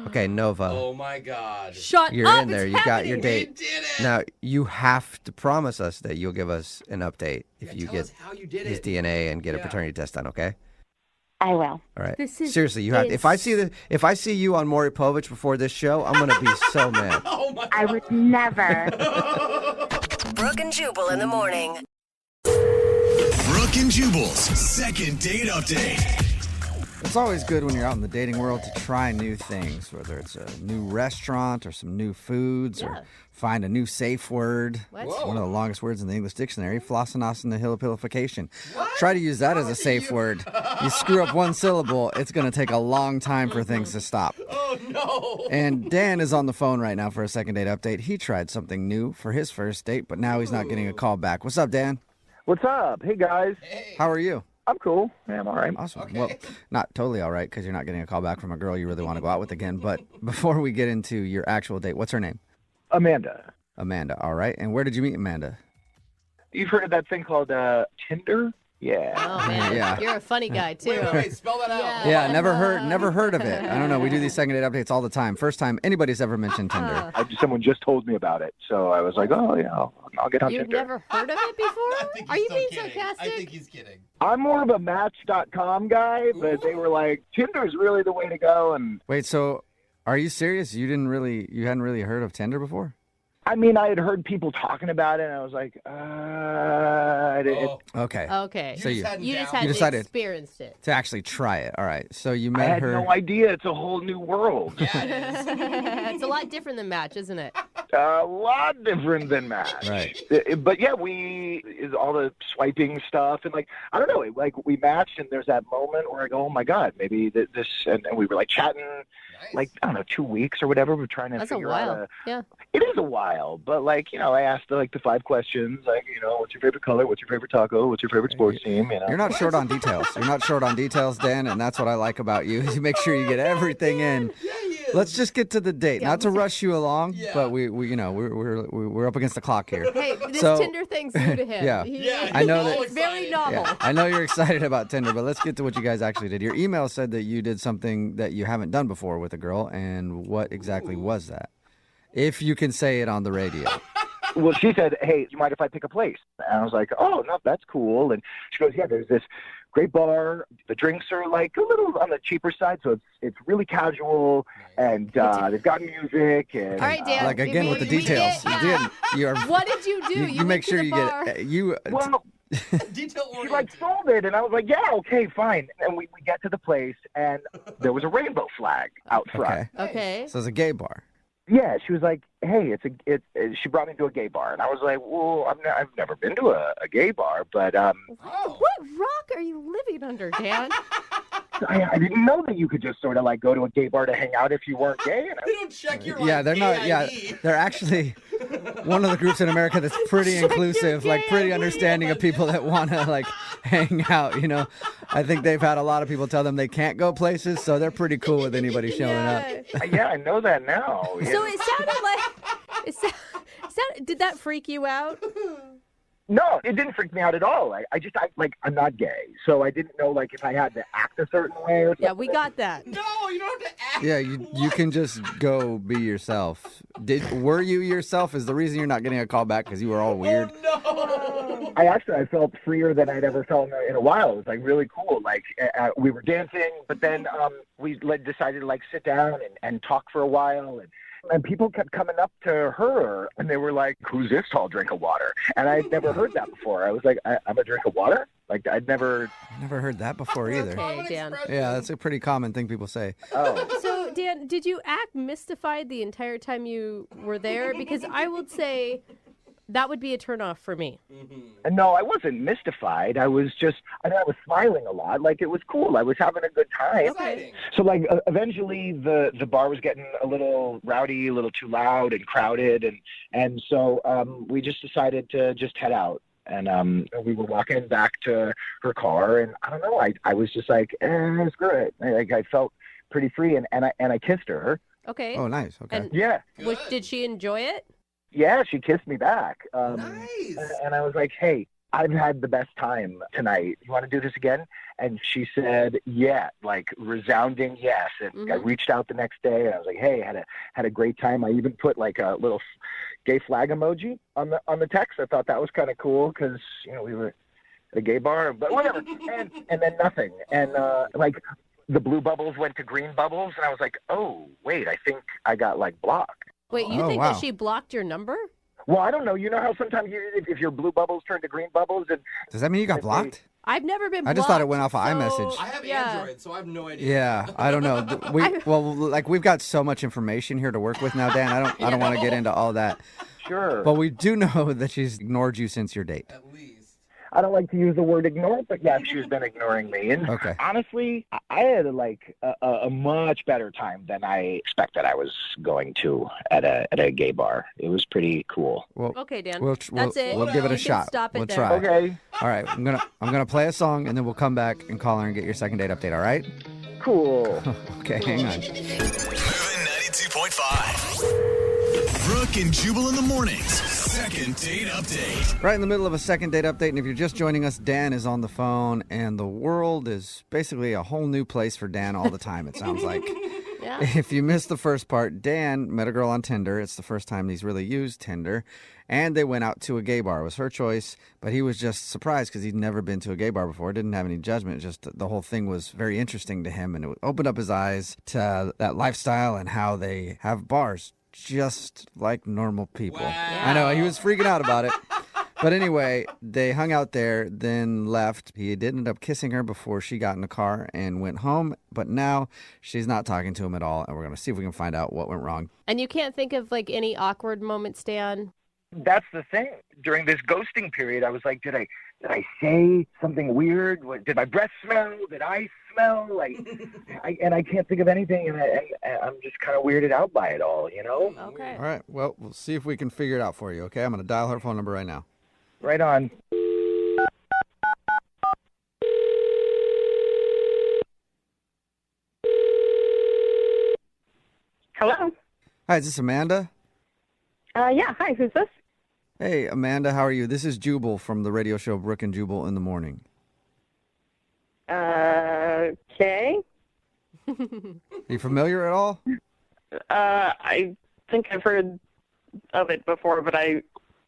Okay, Nova. Oh, my God. Shut You're up, in there. it's You got your happening. date. We did it. Now, you have to promise us that you'll give us an update if you tell get us how you did his it. DNA and get a Yeah. paternity test done, okay? I will. All right. This is Seriously, you have. If I see you on Maury Povich before this show, I'm gonna be so mad. Oh, my God. I would never. Brooke and Jubal in the morning. Brooke and Jubal's second date update. It's always good when you're out in the dating world to try new things, whether it's a new restaurant or some new foods or find a new safe word. What? It's one of the longest words in the English dictionary, flossinasinahilipilification. Try to use that as a safe word. You screw up one syllable, it's going to take a long time for things to stop. Oh, no. And Dan is on the phone right now for a second date update. He tried something new for his first date, but now he's not getting a call back. What's up, Dan? What's up? Hey, guys. How are you? I'm cool. Yeah, I'm all right. Awesome. Well, not totally all right because you're not getting a call back from a girl you really want to go out with again. But before we get into your actual date, what's her name? Amanda. Amanda. All right. And where did you meet Amanda? You've heard of that thing called Tinder? Yeah. Oh man, Yeah. you're a funny guy too. Wait, spell that out. Yeah, never heard of it. I don't know. We do these second date updates all the time. First time anybody's ever mentioned Tinder. Someone just told me about it, so I was like, oh, yeah, I'll get on You've Tinder. never heard of it before? Are you being sarcastic? I think he's kidding. I'm more of a Match.com guy, but they were like, Tinder's really the way to go. And Wait, so are you serious? You hadn't really heard of Tinder before? I mean, I had heard people talking about it, and I was like, Okay. Okay. So you just you had decided experienced it. to actually try it. All right. So you I met had her. no idea. It's a whole new world. It's a lot different than Match, isn't it? A lot different than Match. Right. But yeah, all the swiping stuff, and like, I don't know, like we matched, and there's that moment where I go, oh my God, maybe this, and we were like chatting, like, I don't know, 2 weeks or whatever. We're trying to That's a figure while. out. Yeah. It is a while, but like, I asked like the 5 questions, like, what's your favorite color? What's your favorite taco? What's your favorite sports team? You're not short on details. You're not short on details, Dan, and that's what I like about you. You make sure you get everything in. Let's just get to the date. Not to rush you along, but we're up against the clock here. Hey, this So- Tinder thing's new to him. Yeah. I know that. It's very novel. Yeah, I know you're excited about Tinder, but let's get to what you guys actually did. Your email said that you did something that you haven't done before with a girl, and what exactly was that? If you can say it on the radio. Well, she said, hey, do you mind if I pick a place? And I was like, oh, no, that's cool. And she goes, yeah, there's this great bar. The drinks are like a little on the cheaper side, so it's really casual, and they've got music. And, All right, Dan. Like, again, with the details. What did you do? You make sure you get... Well, detail she like sold it, and I was like, yeah, okay, fine. And we get to the place, and there was a rainbow flag out front. Okay. So it's a gay bar. Yeah, she was like, hey, she brought me to a gay bar, and I was like, well, I've never been to a gay bar, but What rock are you living under, Dan? I didn't know that you could just sort of like go to a gay bar to hang out if you weren't gay. And They don't check your Yeah, they're not. Yeah, they're actually one of the groups in America that's pretty inclusive, like pretty understanding of people that want to like hang out. You know, I think they've had a lot of people tell them they can't go places, so they're pretty cool with anybody showing up. Yeah, I know that now. So it sounded like did that freak you out? No, it didn't freak me out at all. I'm not gay, so I didn't know like if I had to act a certain way or something. Yeah, we got that. No, you don't have to act. Yeah, you can just go be yourself. Were you yourself? Is the reason you're not getting a call back because you were all weird? Oh, no. I felt freer than I'd ever felt in a while. It was like really cool. Like we were dancing, but then we decided to like sit down and talk for a while, and people kept coming up to her, and they were like, who's this tall drink of water? And I'd never heard that before. I was like, I'm a drink of water? Like, I'd never heard that before either. Okay, Dan. Yeah, that's a pretty common thing people say. Oh. So, Dan, did you act mystified the entire time you were there? Because I would say that would be a turnoff for me. And no, I wasn't mystified. I was smiling a lot. Like, it was cool. I was having a good time. Okay. So, like, eventually the bar was getting a little rowdy, a little too loud and crowded. And so we just decided to just head out. And we were walking back to her car. And I don't know, I was just like, screw it. I felt pretty free. And I kissed her. Okay. Oh, nice. Okay. And yeah. Did she enjoy it? Yeah, she kissed me back. Nice. And I was like, hey, I've had the best time tonight. You want to do this again? And she said, yeah, like resounding yes. And I reached out the next day, and I was like, hey, had a great time. I even put like a little gay flag emoji on the text. I thought that was kind of cool because, you know, we were at a gay bar, but whatever. and then nothing. And like the blue bubbles went to green bubbles, and I was like, oh, wait, I think I got like blocked. Wait, you think that she blocked your number? Well, I don't know. You know how sometimes if your blue bubbles turn to green bubbles, and does that mean you got blocked? I've never been blocked. I just thought it went off of iMessage. I have Android, so I have no idea. Yeah, I don't know. We've got so much information here to work with now, Dan. I don't want to get into all that. Sure. But we do know that she's ignored you since your date. At least. I don't like to use the word ignore, but yeah, she's been ignoring me. And honestly, I had like a much better time than I expected I was going to at a gay bar. It was pretty cool. Well, okay, Dan. That's it. We'll give it a shot. Stop it we'll there. try. Okay. All right. I'm gonna play a song, and then we'll come back and call her and get your second date update. All right? Cool. Okay, hang on. Moving 92.5. Brooke and Jubal in the mornings. Second date update. Right in the middle of a second date update, and if you're just joining us, Dan is on the phone, and the world is basically a whole new place for Dan all the time, it sounds like. Yeah. If you missed the first part, Dan met a girl on Tinder. It's the first time he's really used Tinder, and they went out to a gay bar. It was her choice, but he was just surprised because he'd never been to a gay bar before. Didn't have any judgment, just the whole thing was very interesting to him, and it opened up his eyes to that lifestyle and how they have bars just like normal people. Wow. I know, he was freaking out about it. But anyway, they hung out there, then left. He did end up kissing her before she got in the car and went home. But now she's not talking to him at all. And we're going to see if we can find out what went wrong. And you can't think of like any awkward moments, Dan? That's the thing. During this ghosting period, I was like, did I say something weird? Did my breath smell? Did I smell? Like, I can't think of anything, and I'm just kind of weirded out by it all, you know? Okay. All right. Well, we'll see if we can figure it out for you, okay? I'm going to dial her phone number right now. Right on. Hello. Hi, is this Amanda? Yeah. Hi. Who's this? Hey, Amanda, how are you? This is Jubal from the radio show Brooke and Jubal in the Morning. Okay. Are you familiar at all? I think I've heard of it before, but I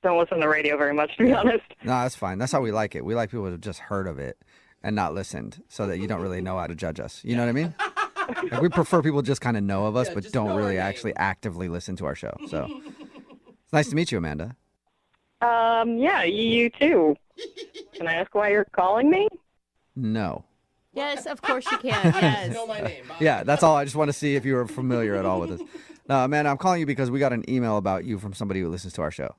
don't listen to radio very much, to be honest. No, that's fine. That's how we like it. We like people to have just heard of it and not listened so that you don't really know how to judge us. You know what I mean? Like, we prefer people just kind of know of us, but don't really actually actively listen to our show. So it's nice to meet you, Amanda. Yeah, you too. Can I ask why you're calling me? No. Yes, of course you can. Yes. Know my name. Bye. Yeah, that's all. I just want to see if you were familiar at all with us. No, Amanda, I'm calling you because we got an email about you from somebody who listens to our show.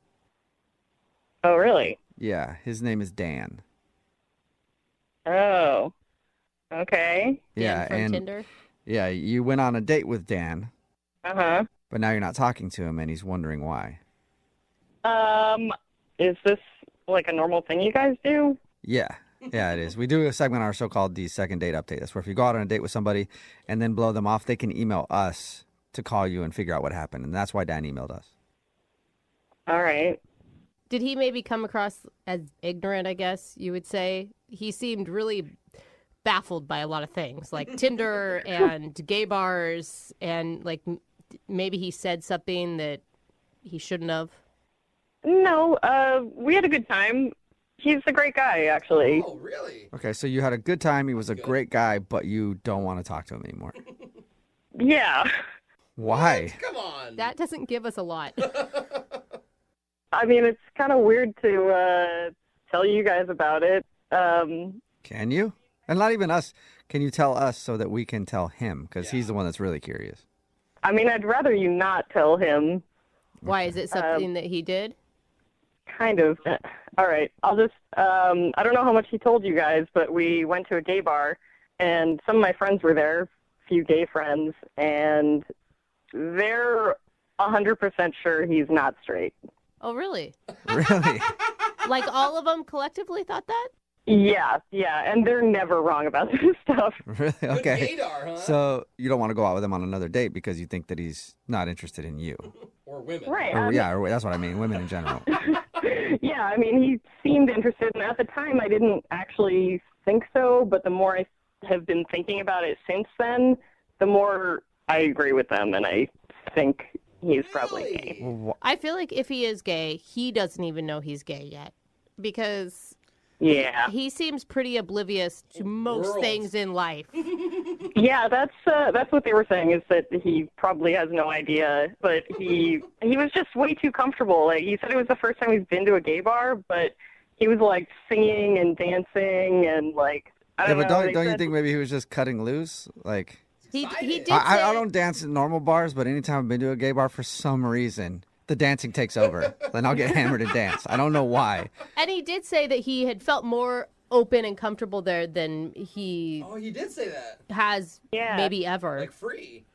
Oh, really? Yeah, his name is Dan. Oh, okay. Yeah, from and Tinder? yeah, you went on a date with Dan, Uh-huh. but now you're not talking to him, and he's wondering why. Is this like a normal thing you guys do? Yeah, it is. We do a segment on our show called the Second Date Update. That's where if you go out on a date with somebody and then blow them off, they can email us to call you and figure out what happened, and that's why Dan emailed us. All right. Did he maybe come across as ignorant, I guess you would say? He seemed really baffled by a lot of things, like Tinder and gay bars, and like maybe he said something that he shouldn't have. No, we had a good time. He's a great guy, actually. Oh, really? Okay, so you had a good time. He was a great guy, but you don't want to talk to him anymore. Yeah. Why? Come on. That doesn't give us a lot. I mean, it's kind of weird to tell you guys about it. Can you? And not even us. Can you tell us so that we can tell him? Because he's the one that's really curious. I mean, I'd rather you not tell him. Why? Is it something that he did? Kind of. All right. I'll just, I don't know how much he told you guys, but we went to a gay bar, and some of my friends were there, a few gay friends, and they're 100% sure he's not straight. Oh, really? Really? Like all of them collectively thought that? Yeah, and they're never wrong about this stuff. Really? Okay. gaydar, huh? So you don't want to go out with him on another date because you think that he's not interested in you. Or women. Right. Or that's what I mean, women in general. Yeah, I mean, he seemed interested, and at the time I didn't actually think so, but the more I have been thinking about it since then, the more I agree with them, and I think he's probably gay. I feel like if he is gay, he doesn't even know he's gay yet. Because he seems pretty oblivious to most things in life. Yeah, that's what they were saying, is that he probably has no idea, but he was just way too comfortable. Like, he said it was the first time he's been to a gay bar, but he was like singing and dancing and like I don't know. But don't you think maybe he was just cutting loose? Like he did. I don't dance in normal bars, but anytime I've been to a gay bar, for some reason the dancing takes over. Then I'll get hammered and dance. I don't know why. And he did say that he had felt more open and comfortable there than he. Oh, he did say that. Has maybe ever. Like free.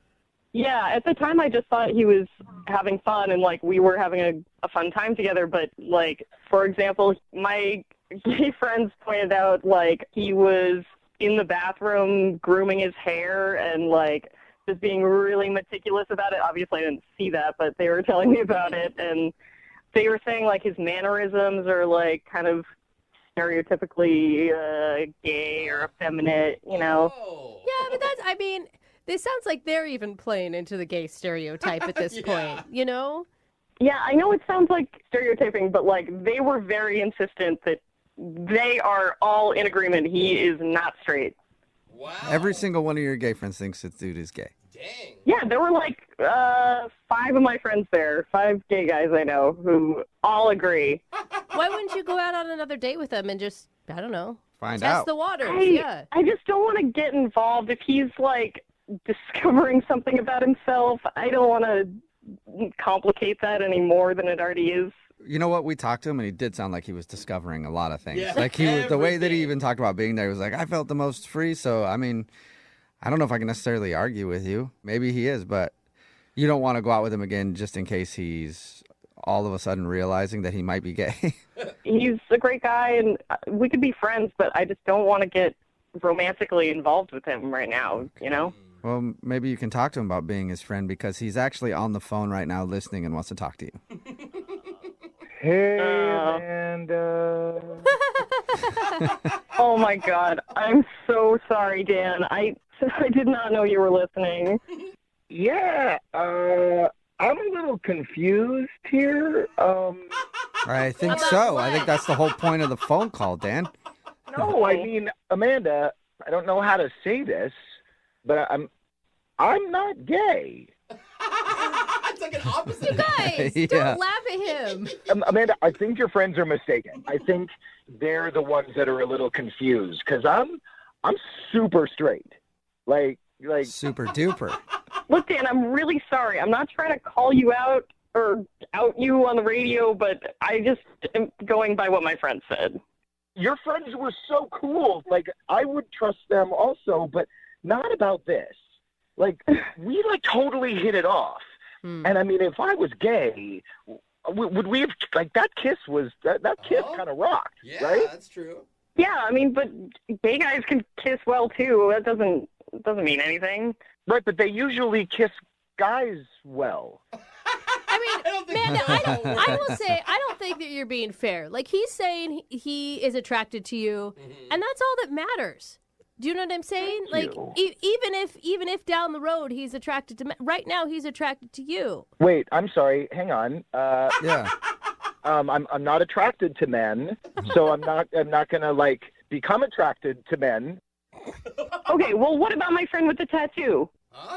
Yeah, at the time I just thought he was having fun and like we were having a fun time together. But like, for example, my gay friends pointed out like he was in the bathroom grooming his hair and like just being really meticulous about it. Obviously I didn't see that, but they were telling me about it, and they were saying like his mannerisms are like kind of stereotypically gay or effeminate, you know. Yeah, but that's, I mean, this sounds like they're even playing into the gay stereotype at this point, you know? Yeah, I know it sounds like stereotyping, but like they were very insistent that they are all in agreement he is not straight. Wow. Every single one of your gay friends thinks this dude is gay. Dang. Yeah, there were like 5 of my friends there, 5 gay guys I know who all agree. Why wouldn't you go out on another date with him and just, I don't know, find test out the waters? I just don't want to get involved if he's like discovering something about himself. I don't want to complicate that any more than it already is. You know what? We talked to him, and he did sound like he was discovering a lot of things. Yeah, like the way that he even talked about being there, he was like, I felt the most free. So, I mean, I don't know if I can necessarily argue with you. Maybe he is, but you don't want to go out with him again just in case he's all of a sudden realizing that he might be gay. He's a great guy, and we could be friends, but I just don't want to get romantically involved with him right now, you know? Well, maybe you can talk to him about being his friend, because he's actually on the phone right now listening and wants to talk to you. Hey, Amanda. Oh, my God. I'm so sorry, Dan. I did not know you were listening. Yeah, I'm a little confused here. I think so. I think that's the whole point of the phone call, Dan. No, I mean, Amanda, I don't know how to say this, but I'm not gay. It's like an opposite. You guys, Yeah. don't laugh at him. Amanda, I think your friends are mistaken. I think they're the ones that are a little confused because I'm super straight. Like super duper. Look, Dan, I'm really sorry. I'm not trying to call you out or out you on the radio, but I just am going by what my friend said. Your friends were so cool. Like, I would trust them also, but not about this. Like, we, totally hit it off. And, I mean, if I was gay, would we have, that kiss was, that kiss kind of rocked, right? Yeah, that's true. Yeah, I mean, but gay guys can kiss well, too. That doesn't mean anything. Right, but they usually kiss guys well. I mean, Amanda, I will say, I don't think that you're being fair. Like, he's saying he is attracted to you, and that's all that matters. Do you know what I'm saying? Like, even if down the road he's attracted to right now he's attracted to you. Wait, I'm sorry. Hang on. Yeah. I'm not attracted to men, so I'm not gonna become attracted to men. Okay, well, what about my friend with the tattoo?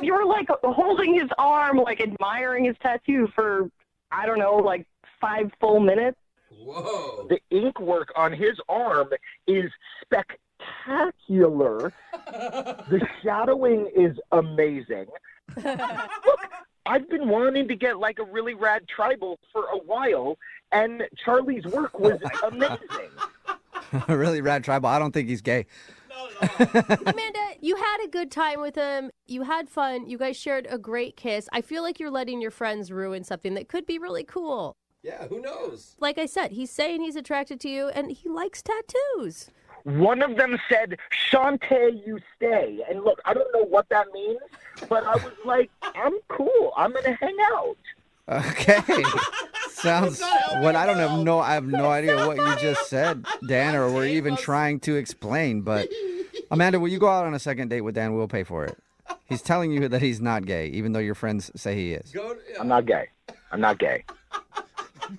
You were holding his arm, admiring his tattoo for, I don't know, 5 full minutes. Whoa! The ink work on his arm is spectacular. The shadowing is amazing. Look, I've been wanting to get a really rad tribal for a while, and Charlie's work was amazing. A really rad tribal. I don't think he's gay. Amanda, you had a good time with him. You had fun. You guys shared a great kiss. I feel like you're letting your friends ruin something that could be really cool. Yeah, who knows? Like I said, he's saying he's attracted to you, and he likes tattoos. One of them said, "Shantae, you stay." And look, I don't know what that means, but I was like, I'm cool. I'm going to hang out. Okay. Sounds what I don't have no I have no idea what you just said, Dan, or we're even trying to explain, but Amanda, will you go out on a second date with Dan? We'll pay for it. He's telling you that he's not gay, even though your friends say he is. I'm not gay. I'm not gay.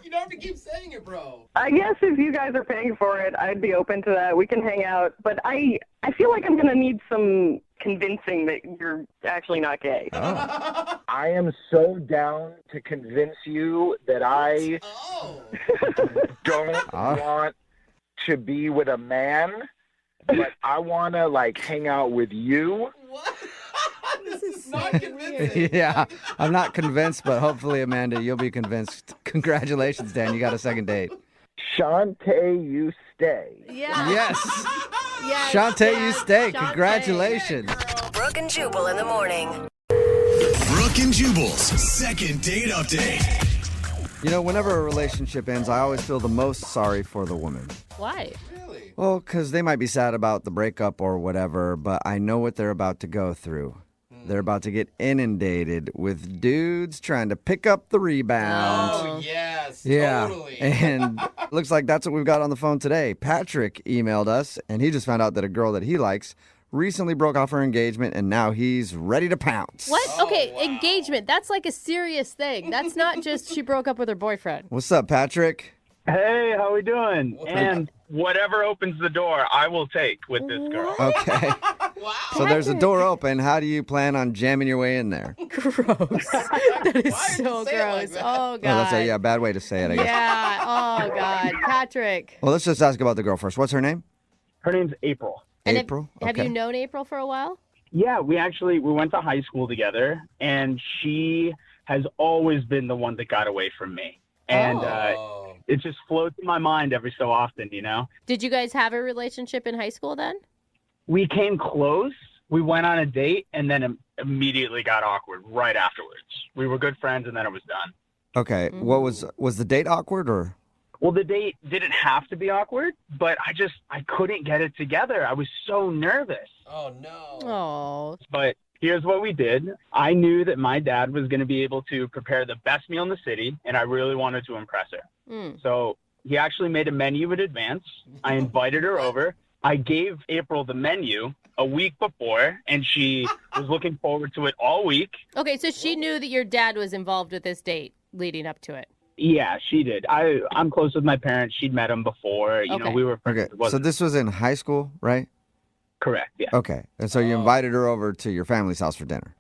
You don't have to keep saying it, bro. I guess if you guys are paying for it, I'd be open to that. We can hang out. But I feel like I'm going to need some convincing that you're actually not gay. Oh. I am so down to convince you that I don't want to be with a man, but I want to, hang out with you. This is not convincing. Yeah, I'm not convinced, but hopefully, Amanda, you'll be convinced. Congratulations, Dan. You got a second date. Shantae, you stay. Yeah. Yes. Yes, Shantae, yes, you stay. Shantae. Congratulations. Brooke and Jubal in the morning. Brooke and Jubal's second date update. You know, whenever a relationship ends, I always feel the most sorry for the woman. Why? Well, because they might be sad about the breakup or whatever, but I know what they're about to go through. They're about to get inundated with dudes trying to pick up the rebound. Oh, yes, yeah. totally. And looks like that's what we've got on the phone today. Patrick emailed us, and he just found out that a girl that he likes recently broke off her engagement, and now he's ready to pounce. What? Okay, engagement. That's like a serious thing. That's not just she broke up with her boyfriend. What's up, Patrick? Hey, how we doing? And whatever opens the door, I will take with this girl. Okay. So there's a door open. How do you plan on jamming your way in there? Gross. That is so gross. Oh, God. Well, that's a bad way to say it, I guess. Yeah. Oh, God. Patrick. Well, let's just ask about the girl first. What's her name? Her name's April. And April? Have you known April for a while? Yeah, we went to high school together, and she has always been the one that got away from me. And it just floats in my mind every so often, you know? Did you guys have a relationship in high school then? We came close. We went on a date, and then immediately got awkward right afterwards. We were good friends, and then it was done. Okay. What was the date awkward or? Well, the date didn't have to be awkward, but I couldn't get it together. I was so nervous. Oh, no. Oh. But here's what we did. I knew that my dad was going to be able to prepare the best meal in the city, and I really wanted to impress her. So he actually made a menu in advance. I invited her over, I gave April the menu a week before, and she was looking forward to it all week. Okay, so she knew that your dad was involved with this date leading up to it. Yeah, she did. I'm close with my parents. She'd met him before. You know, we were friends. Okay, so this was in high school, right? Correct, yeah. Okay, and so you invited her over to your family's house for dinner.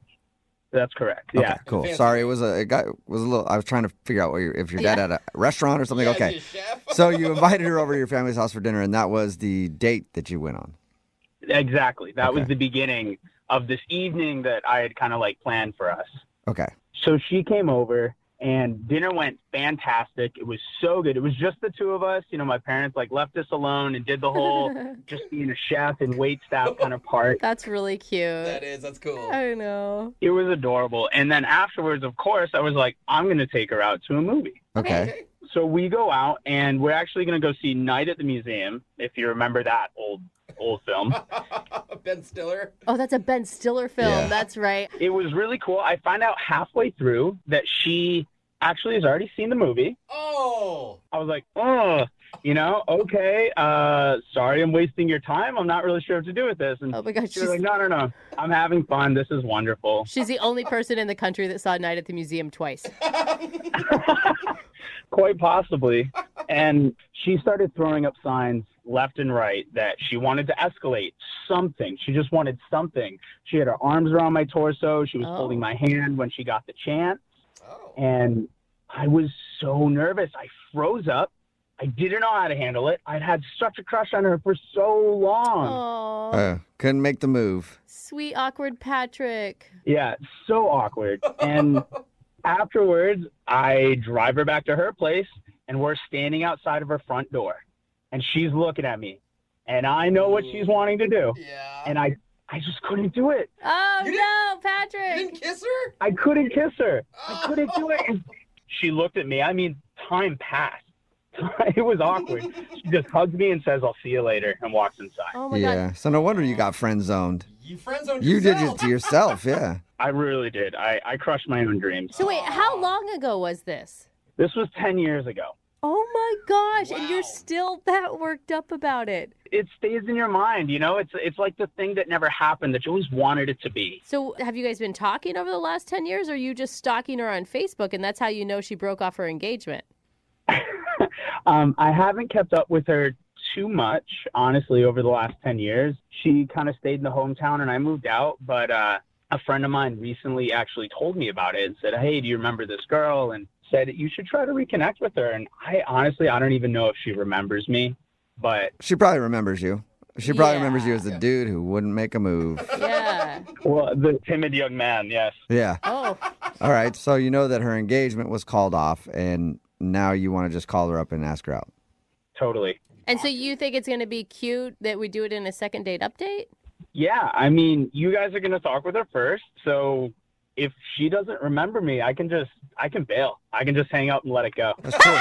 That's correct, Okay, yeah. cool. Sorry, it was a little. I was trying to figure out if your dad had a restaurant or something. Okay, so you invited her over to your family's house for dinner, and that was the date that you went on. Exactly. That was the beginning of this evening that I had kind of like planned for us. Okay. So she came over, and dinner went fantastic. It was so good. It was just the two of us. You know, my parents like left us alone and did the whole just being a chef and wait staff kind of part. That's really cute. That's cool. I know. It was adorable. And then afterwards, of course, I was like, I'm going to take her out to a movie. Okay. So we go out, and we're actually going to go see Night at the Museum, if you remember that old film. Ben Stiller. Oh, that's a Ben Stiller film. Yeah. That's right. It was really cool. I find out halfway through that she actually has already seen the movie. Oh. I was like, oh, okay. Sorry, I'm wasting your time. I'm not really sure what to do with this. And oh my God, she was like, no. I'm having fun. This is wonderful. She's the only person in the country that saw Night at the Museum twice. Quite possibly. And she started throwing up signs left and right that she wanted to escalate something. She just wanted something. She had her arms around my torso. She was holding my hand when she got the chance. And I was so nervous. I froze up. I didn't know how to handle it. I'd had such a crush on her for so long. Aww. Couldn't make the move. Sweet, awkward Patrick. Yeah, so awkward. And afterwards, I drive her back to her place, and we're standing outside of her front door. And she's looking at me. And I know what she's wanting to do. Yeah. And I just couldn't do it. Oh, no, Patrick. You didn't kiss her? I couldn't kiss her. I couldn't do it. And she looked at me. I mean, time passed. It was awkward. She just hugs me and says, I'll see you later, and walks inside. Oh, my God. So no wonder you got friend zoned. You friend zoned You yourself. did it to yourself, yeah. I really did. I crushed my own dreams. So wait, how long ago was this? This was 10 years ago. Oh my gosh, and you're still that worked up about it. It stays in your mind, It's like the thing that never happened that you always wanted it to be. So have you guys been talking over the last 10 years, or are you just stalking her on Facebook, and that's how you know she broke off her engagement? I haven't kept up with her too much, honestly, over the last 10 years. She kind of stayed in the hometown, and I moved out, but a friend of mine recently actually told me about it and said, hey, do you remember this girl? And said you should try to reconnect with her. And I don't even know if she remembers me, but She probably remembers you. She probably remembers you as the dude who wouldn't make a move. Yeah. Well, the timid young man, yes. Yeah. Oh. All right. So you know that her engagement was called off, and now you want to just call her up and ask her out. Totally. And so you think it's going to be cute that we do it in a second date update? Yeah, I mean, you guys are going to talk with her first, so if she doesn't remember me, I can bail. I can just hang out and let it go. That's true.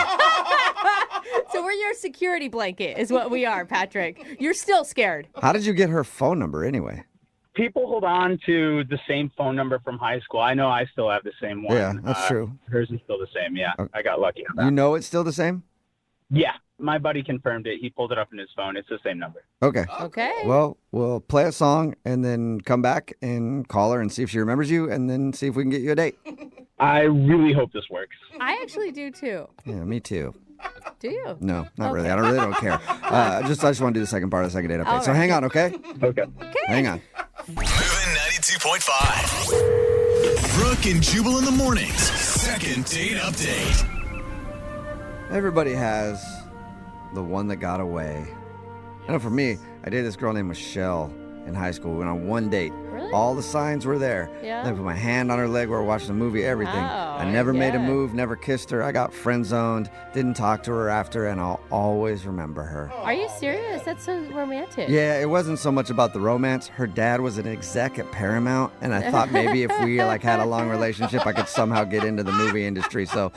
So we're your security blanket is what we are, Patrick. You're still scared. How did you get her phone number anyway? People hold on to the same phone number from high school. I know I still have the same one. Yeah, that's true. Hers is still the same, yeah. I got lucky on that. You know it's still the same? Yeah, my buddy confirmed it. He pulled it up in his phone. It's the same number. Okay. Okay. Well, we'll play a song and then come back and call her and see if she remembers you, and then see if we can get you a date. I really hope this works. I actually do too. Yeah, me too. Do you? No, not really. I really don't care. I just want to do the second part of the second date update. All So right. hang on, okay? Okay. Hang on. Moving 92.5. Brooke and Jubal in the mornings. Second date update. Everybody has the one that got away. I know for me, I dated this girl named Michelle in high school. We went on one date. Really? All the signs were there. Yeah. I put my hand on her leg while we were watching the movie, everything. Oh, I never made a yeah. move, never kissed her. I got friend zoned, didn't talk to her after, and I'll always remember her. Are you serious? That's so romantic. Yeah, it wasn't so much about the romance. Her dad was an exec at Paramount, and I thought maybe if we had a long relationship, I could somehow get into the movie industry. So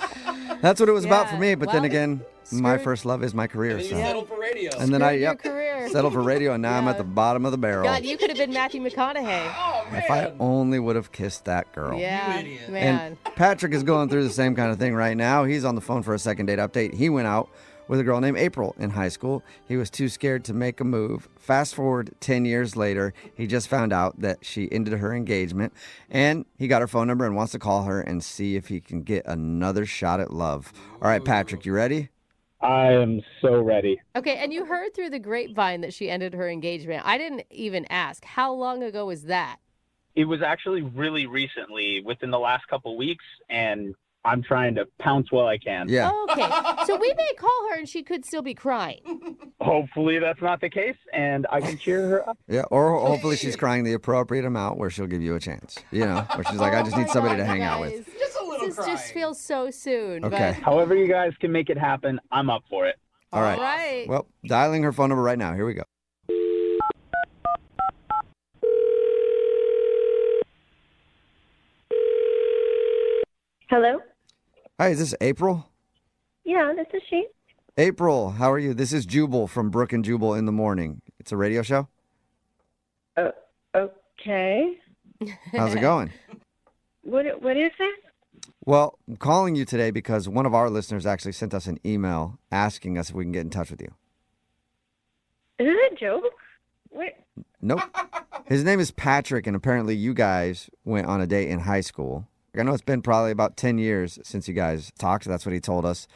that's what it was about for me. But then again, my first love is my career. And then So. you settled for radio. And then I Screwed your career. settled for radio, and now I'm at the bottom of the barrel. God, you could have been Matthew McConaughey. If I only would have kissed that girl. Yeah, And man. Patrick is going through the same kind of thing right now. He's on the phone for a second date update. He went out with a girl named April in high school. He was too scared to make a move. Fast forward 10 years later, he just found out that she ended her engagement, and he got her phone number and wants to call her and see if he can get another shot at love. All right, Patrick, you ready? I am so ready. Okay, and you heard through the grapevine that she ended her engagement. I didn't even ask. How long ago was that? It was actually really recently, within the last couple weeks, and I'm trying to pounce while I can. Yeah. Okay, so we may call her and she could still be crying. Hopefully that's not the case, and I can cheer her up. Yeah, or hopefully she's crying the appropriate amount where she'll give you a chance. You know, where she's like, I just need somebody to hang out with. Just a little This crying. just feels so soon. Okay. However you guys can make it happen, I'm up for it. All right. Right. Well, dialing her phone number right now. Here we go. Hello? Hi, is this April? Yeah, this is she. April, how are you? This is Jubal from Brooke and Jubal in the Morning. It's a radio show. Okay. How's it going? What is this? Well, I'm calling you today because one of our listeners actually sent us an email asking us if we can get in touch with you. Is it a joke? What? Nope. His name is Patrick, and apparently you guys went on a date in high school. I know it's been probably about 10 years since you guys talked. That's what he told us.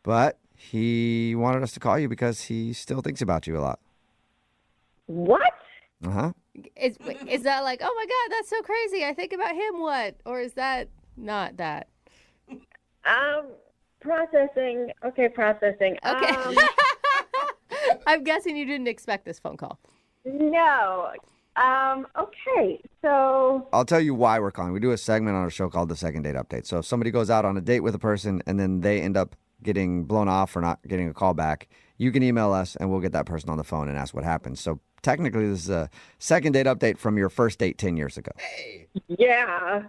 But he wanted us to call you because he still thinks about you a lot. What? Uh-huh. Is that like, oh my God, that's so crazy. I think about him, what? Or is that not that? Processing. Okay, processing. Okay. I'm guessing you didn't expect this phone call. No. Okay, so... I'll tell you why we're calling. We do a segment on our show called The Second Date Update. So if somebody goes out on a date with a person and then they end up getting blown off or not getting a call back, you can email us and we'll get that person on the phone and ask what happened. So technically this is a second date update from your first date 10 years ago. Yeah.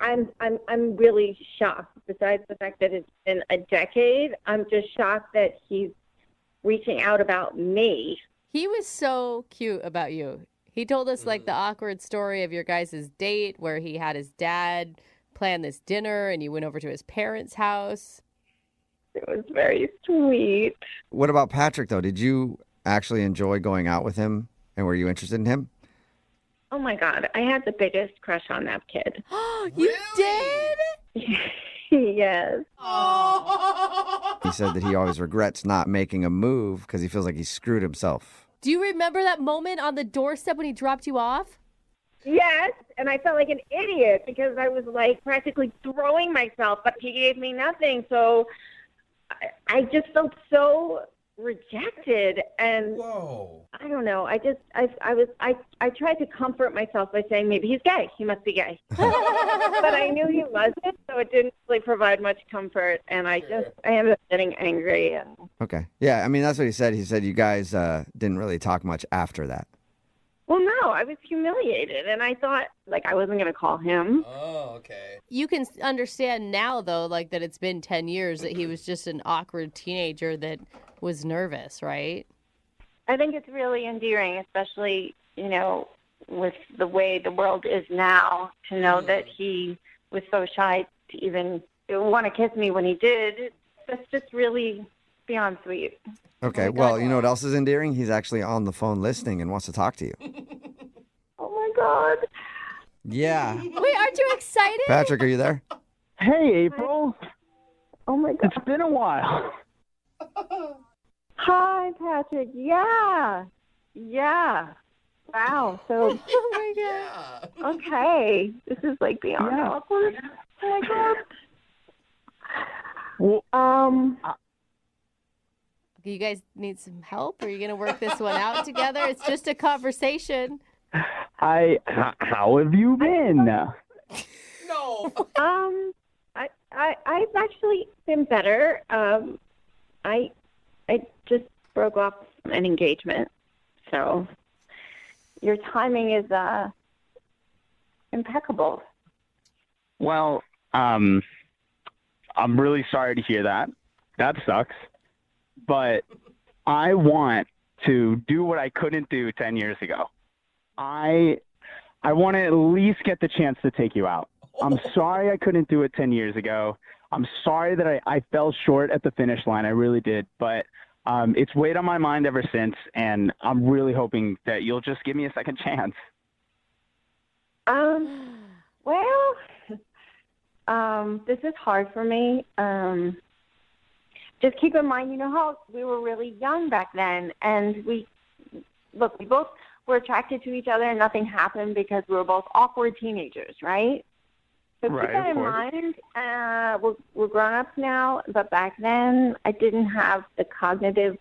I'm really shocked. Besides the fact that it's been a decade, I'm just shocked that he's reaching out about me. He was so cute about you. He told us like the awkward story of your guys' date where he had his dad plan this dinner and you went over to his parents' house. It was very sweet. What about Patrick, though? Did you actually enjoy going out with him and were you interested in him? Oh my God, I had the biggest crush on that kid. You did? Yes. He said that he always regrets not making a move because he feels like he screwed himself. Do you remember that moment on the doorstep when he dropped you off? Yes, and I felt like an idiot because I was like practically throwing myself, but he gave me nothing. So I just felt so rejected, and I don't know. I tried to comfort myself by saying maybe he's gay. He must be gay, but I knew he wasn't, so it didn't really provide much comfort. And I ended up getting angry. And Okay. Yeah, I mean, that's what he said. He said you guys didn't really talk much after that. well, no, I was humiliated, and I thought like I wasn't going to call him. Oh, okay. You can understand now, though, like that it's been 10 years that he was just an awkward teenager that was nervous, right? I think it's really endearing, especially, with the way the world is now, to know that he was so shy to even want to kiss me when he did. That's just really beyond sweet. Okay, well, you know what else is endearing? He's actually on the phone listening and wants to talk to you. Oh, my God. Yeah. Wait, aren't you excited? Patrick, are you there? Hey, April. Oh, my God. It's been a while. Hi, Patrick. Yeah. Wow. So, oh, my God. Okay. This is like beyond awkward. Oh, my God. Well, You guys need some help? Are you going to work this one out together? It's just a conversation. how have you been? No. I've actually been better. I just broke off an engagement, so your timing is impeccable. Well, I'm really sorry to hear that. That sucks. But I want to do what I couldn't do 10 years ago. I want to at least get the chance to take you out. I'm sorry I couldn't do it 10 years ago. I'm sorry that I fell short at the finish line. I really did. But it's weighed on my mind ever since, and I'm really hoping that you'll just give me a second chance. Well, this is hard for me. Just keep in mind, you know how we were really young back then, and we both were attracted to each other, and nothing happened because we were both awkward teenagers, right? So keep that in mind. We're grown-ups now, but back then I didn't have the cognitive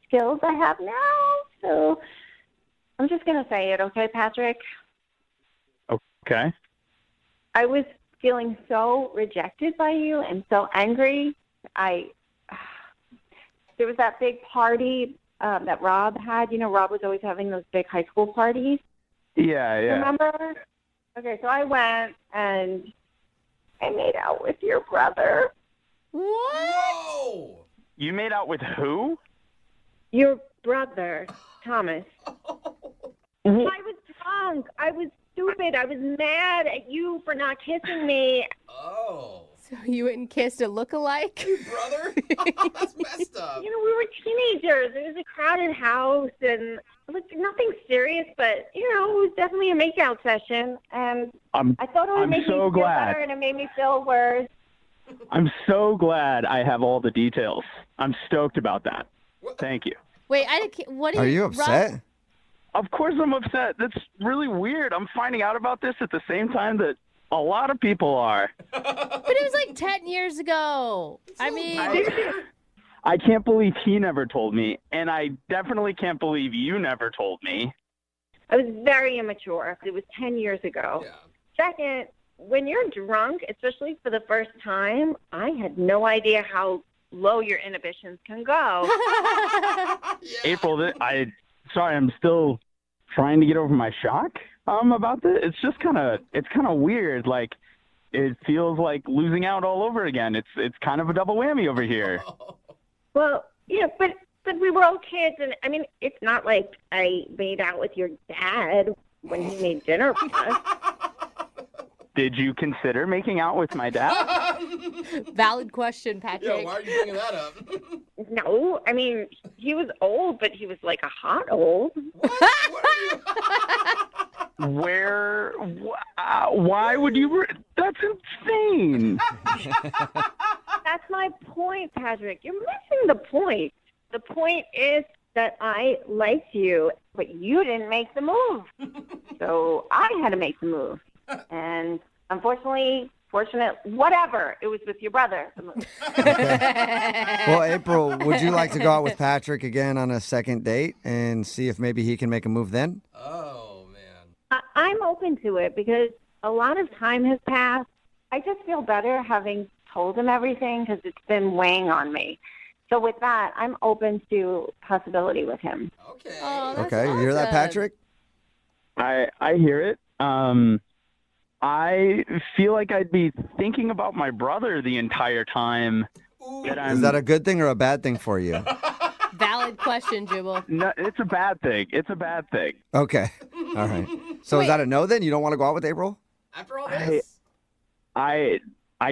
skills I have now. So I'm just going to say it, okay, Patrick? Okay. I was feeling so rejected by you and so angry. There was that big party that Rob had. You know, Rob was always having those big high school parties. Yeah. Remember? Okay, so I went and I made out with your brother. What? Whoa! You made out with who? Your brother, Thomas. I was drunk. I was stupid. I was mad at you for not kissing me. Oh. So you went and kissed a look-alike? Brother? That's messed up. You know, we were teenagers. It was a crowded house, and nothing serious, but, you know, it was definitely a makeout session. And I thought it would make me feel better, and it made me feel worse. I'm so glad I have all the details. I'm stoked about that. Thank you. Wait, what Are you upset? Rob? Of course I'm upset. That's really weird. I'm finding out about this at the same time that a lot of people are. But it was like 10 years ago. I can't believe he never told me, and I definitely can't believe you never told me. I was very immature. It was 10 years ago. Yeah. Second, when you're drunk, especially for the first time, I had no idea how low your inhibitions can go. April, sorry, I'm still trying to get over my shock about this. It's just kind of weird. Like, it feels like losing out all over again. It's kind of a double whammy over here. Well, yeah, but we were all kids, and I mean, it's not like I made out with your dad when he made dinner for us. Did you consider making out with my dad? Valid question, Patrick. Yeah, why are you bringing that up? No, I mean, he was old, but he was like a hot old. Why would you? That's insane. That's my point, Patrick. You're missing the point. The point is that I liked you, but you didn't make the move. So I had to make the move. And unfortunately, whatever, it was with your brother. Okay. Well, April, would you like to go out with Patrick again on a second date and see if maybe he can make a move then? Oh, man. I'm open to it because a lot of time has passed. I just feel better having told him everything because it's been weighing on me. So with that, I'm open to possibility with him. Okay. Oh, that's Okay, you hear that, awesome. Patrick? I hear it. I feel like I'd be thinking about my brother the entire time. Is that a good thing or a bad thing for you? Valid question, Jubal. No, it's a bad thing. It's a bad thing. Okay. All right. So is that a no then? You don't want to go out with April? After all this? I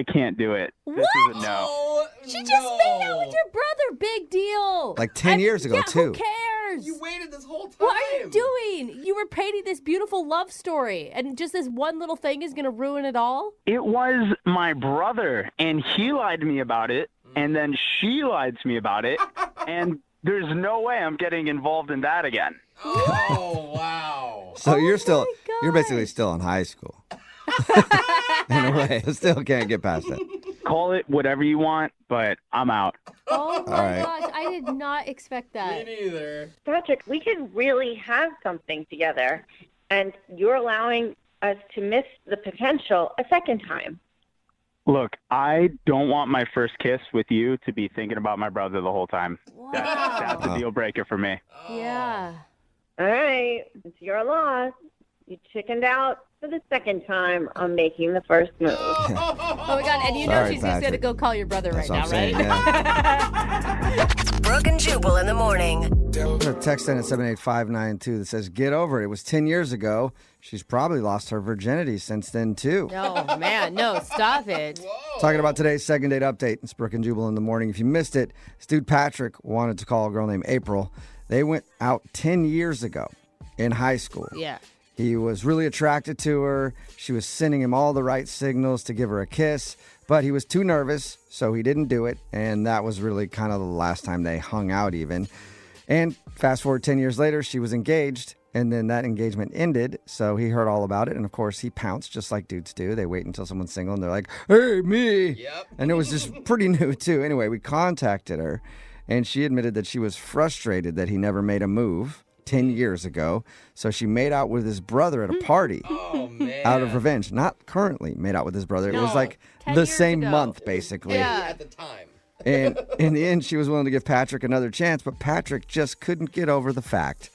can't do it. What? This is a no. Oh, She just made out with your brother. Big deal. Like 10 years ago, yeah, too. Who cares? You waited this whole time. What are you doing? You were painting this beautiful love story, and just this one little thing is going to ruin it all? It was my brother, and he lied to me about it, and then she lied to me about it, and there's no way I'm getting involved in that again. Oh, wow. So you're basically still in high school. In a way. Still can't get past that. Call it whatever you want, but I'm out. Oh my All right. gosh, I did not expect that. Me neither. Patrick, we could really have something together, and you're allowing us to miss the potential a second time. Look, I don't want my first kiss with you to be thinking about my brother the whole time. That's a deal breaker for me. Yeah. All right, it's your loss. You chickened out for the second time on making the first move. Oh my God, and you know Sorry, she's just going to Patrick. go call your brother That's right what now, I'm right? saying, yeah. Brooke and Jubal in the morning. Put a text in at 78592 that says, get over it. It was 10 years ago. She's probably lost her virginity since then, too. Oh, man. No, stop it. Talking about today's second date update. It's Brooke and Jubal in the morning. If you missed it, this dude Patrick wanted to call a girl named April. They went out 10 years ago in high school. Yeah. He was really attracted to her. She was sending him all the right signals to give her a kiss, but he was too nervous, so he didn't do it. And that was really kind of the last time they hung out even. And fast forward 10 years later, she was engaged, and then that engagement ended, so he heard all about it. And, of course, he pounced just like dudes do. They wait until someone's single, and they're like, hey, me. Yep. And it was just pretty new, too. Anyway, we contacted her, and she admitted that she was frustrated that he never made a move 10 years ago. So she made out with his brother at a party out of revenge. Not currently made out with his brother. It was like 10 the years same ago. month, basically. Yeah. At the time. And in the end, she was willing to give Patrick another chance, but Patrick just couldn't get over the fact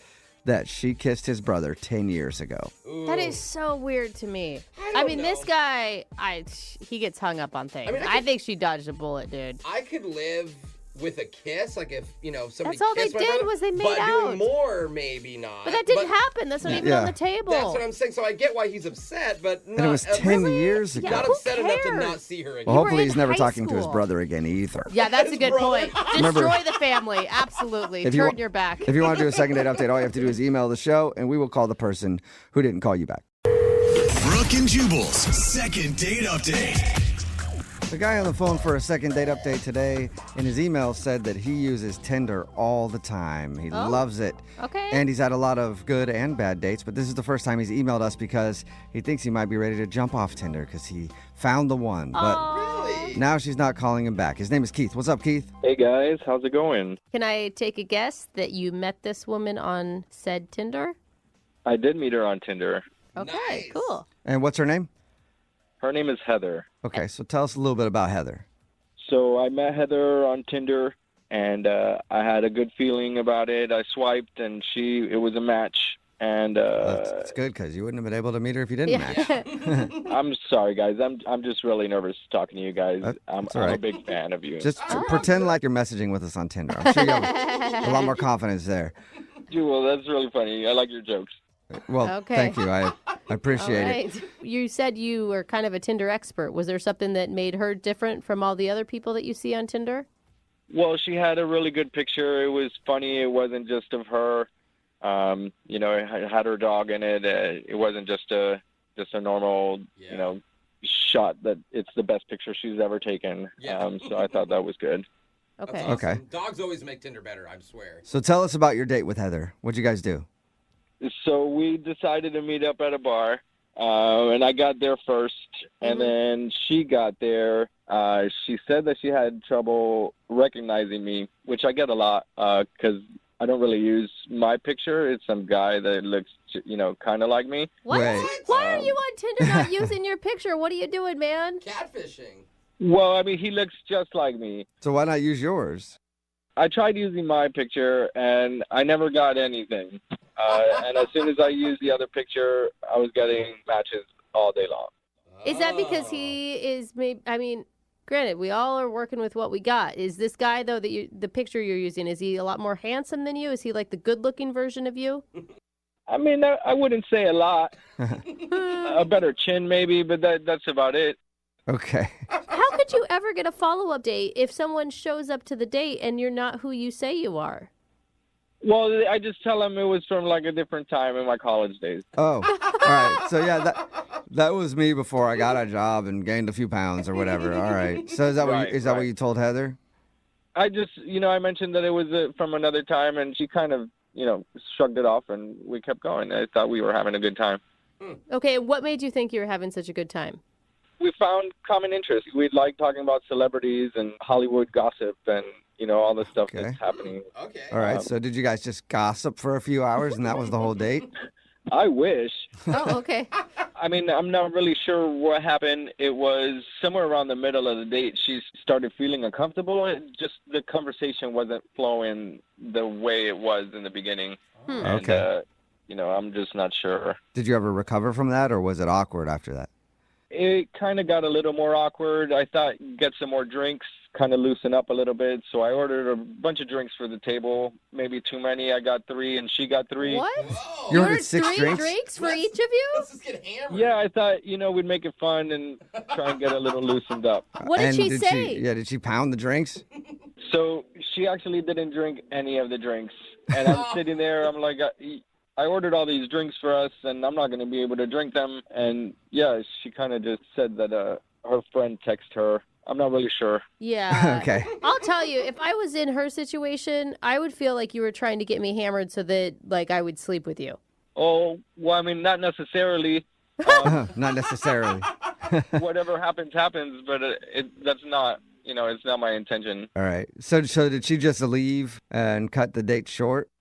that she kissed his brother 10 years ago. That is so weird to me. I mean, this guy, he gets hung up on things. I think she dodged a bullet, dude. I could live with a kiss, like if, somebody That's all they kissed my did brother, was they made but out. doing more, maybe not. But that didn't happen. That's not even on the table. That's what I'm saying. So I get why he's upset, but not. And it was 10 years ago. Not upset enough to not see her again. Well, hopefully he's never talking to his brother again either. Yeah, that's a good point. Remember- Destroy the family. Absolutely. If you Turn wa- your back. If you want to do a second date update, all you have to do is email the show, and we will call the person who didn't call you back. Brooke and Jubal's second date update. The guy on the phone for a second date update today in his email said that he uses Tinder all the time. He loves it. Okay. And he's had a lot of good and bad dates, but this is the first time he's emailed us because he thinks he might be ready to jump off Tinder because he found the one. But now she's not calling him back. His name is Keith. What's up, Keith? Hey guys, how's it going? Can I take a guess that you met this woman on said Tinder? I did meet her on Tinder. Okay, cool. And what's her name? Her name is Heather. Okay, so tell us a little bit about Heather. So I met Heather on Tinder, and I had a good feeling about it. I swiped, and it was a match. And That's good because you wouldn't have been able to meet her if you didn't match. I'm sorry, guys. I'm just really nervous talking to you guys. I'm all right. a big fan of you. Just pretend like you're messaging with us on Tinder. I'm sure you have a lot more confidence there. Jewel, that's really funny. I like your jokes. Well, Okay. thank you. I appreciate All it. right. You said you were kind of a Tinder expert. Was there something that made her different from all the other people that you see on Tinder? Well, she had a really good picture. It was funny. It wasn't just of her. It had her dog in it. It wasn't just a normal, shot that it's the best picture she's ever taken. So I thought that was good. Okay. That's awesome. Okay. Dogs always make Tinder better, I swear. So tell us about your date with Heather. What'd you guys do? So we decided to meet up at a bar, and I got there first, and then she got there. She said that she had trouble recognizing me, which I get a lot because I don't really use my picture. It's some guy that looks, kind of like me. What? Right. Why are you on Tinder not using your picture? What are you doing, man? Catfishing. Well, I mean, he looks just like me. So why not use yours? I tried using my picture, and I never got anything. And as soon as I used the other picture, I was getting matches all day long. Is that because he is maybe, I mean, granted, we all are working with what we got. Is this guy, though, the picture you're using, is he a lot more handsome than you? Is he like the good-looking version of you? I mean, I wouldn't say a lot. A better chin, maybe, but that's about it. Okay. How could you ever get a follow-up date if someone shows up to the date and you're not who you say you are? Well, I just tell him it was from like a different time in my college days. Oh, all right. So yeah, that was me before I got a job and gained a few pounds or whatever. All right. So is that what you told Heather? I just, I mentioned that it was from another time, and she kind of, shrugged it off, and we kept going. I thought we were having a good time. Okay, what made you think you were having such a good time? We found common interests. We like talking about celebrities and Hollywood gossip and, all the stuff that's happening. Okay. All right. So did you guys just gossip for a few hours and that was the whole date? I wish. Oh, okay. I mean, I'm not really sure what happened. It was somewhere around the middle of the date. She started feeling uncomfortable. Just the conversation wasn't flowing the way it was in the beginning. And, Okay. I'm just not sure. Did you ever recover from that or was it awkward after that? It kind of got a little more awkward. I thought get some more drinks kind of loosen up a little bit. So I ordered a bunch of drinks for the table, maybe too many. I got 3 and she got 3. What? You ordered 6 3 drinks? for each of you? Let's just get hammered. Yeah, I thought, we'd make it fun and try and get a little loosened up. What did And she say? Did she pound the drinks? So she actually didn't drink any of the drinks. And I'm sitting there, I'm like, I ordered all these drinks for us, and I'm not going to be able to drink them. And, yeah, she kind of just said that her friend texted her. I'm not really sure. Yeah. Okay. I'll tell you, if I was in her situation, I would feel like you were trying to get me hammered so that, like, I would sleep with you. Oh, well, I mean, not necessarily. Not necessarily. Whatever happens, happens, but that's not, it's not my intention. All right. So did she just leave and cut the date short?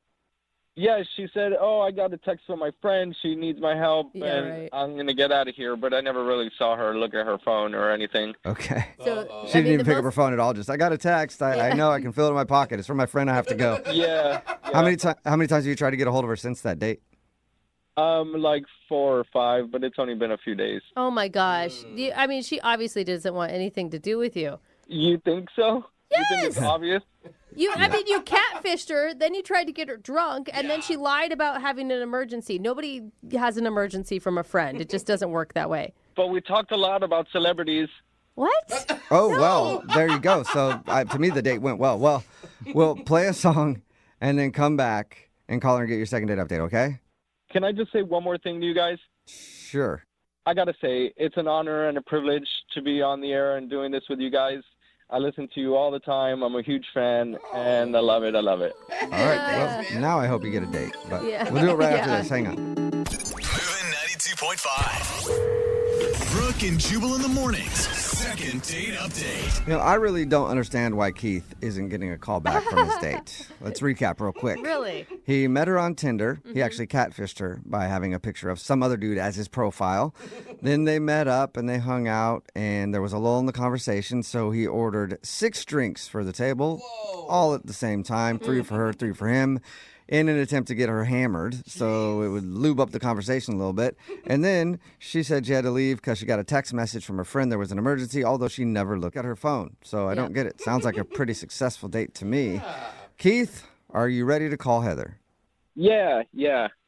Yeah, she said, I got a text from my friend. She needs my help, Yeah, and right. I'm going to get out of here. But I never really saw her look at her phone or anything. Okay. So, She didn't even pick up her phone at all. Just, I got a text. I know I can feel it in my pocket. It's from my friend. I have to go. Yeah. How many times have you tried to get a hold of her since that date? Like 4 or 5, but it's only been a few days. Oh, my gosh. I mean, she obviously doesn't want anything to do with you. You think so? Yes! You think it's obvious? I mean, you catfished her, then you tried to get her drunk, and then she lied about having an emergency. Nobody has an emergency from a friend. It just doesn't work that way. But we talked a lot about celebrities. What? Oh, well, there you go. So to me, the date went well. Well, we'll play a song and then come back and call her and get your second date update, okay? Can I just say one more thing to you guys? Sure. I got to say, it's an honor and a privilege to be on the air and doing this with you guys. I listen to you all the time. I'm a huge fan, and I love it. I love it. All right. Well, now I hope you get a date. But we'll do it right after this. Hang on. Moving 92.5. Brooke and Jubal in the mornings. Second date update. I really don't understand why Keith isn't getting a call back from his date. Let's recap real quick. Really? He met her on Tinder. He actually catfished her by having a picture of some other dude as his profile. Then they met up and they hung out, and there was a lull in the conversation, so he ordered 6 drinks for the table, all at the same time, 3 for her, 3 for him, in an attempt to get her hammered, so it would lube up the conversation a little bit. And then she said she had to leave because she got a text message from her friend there was an emergency, although she never looked at her phone. So I don't get it. Sounds like a pretty successful date to me. Keith, are you ready to call Heather? Yeah.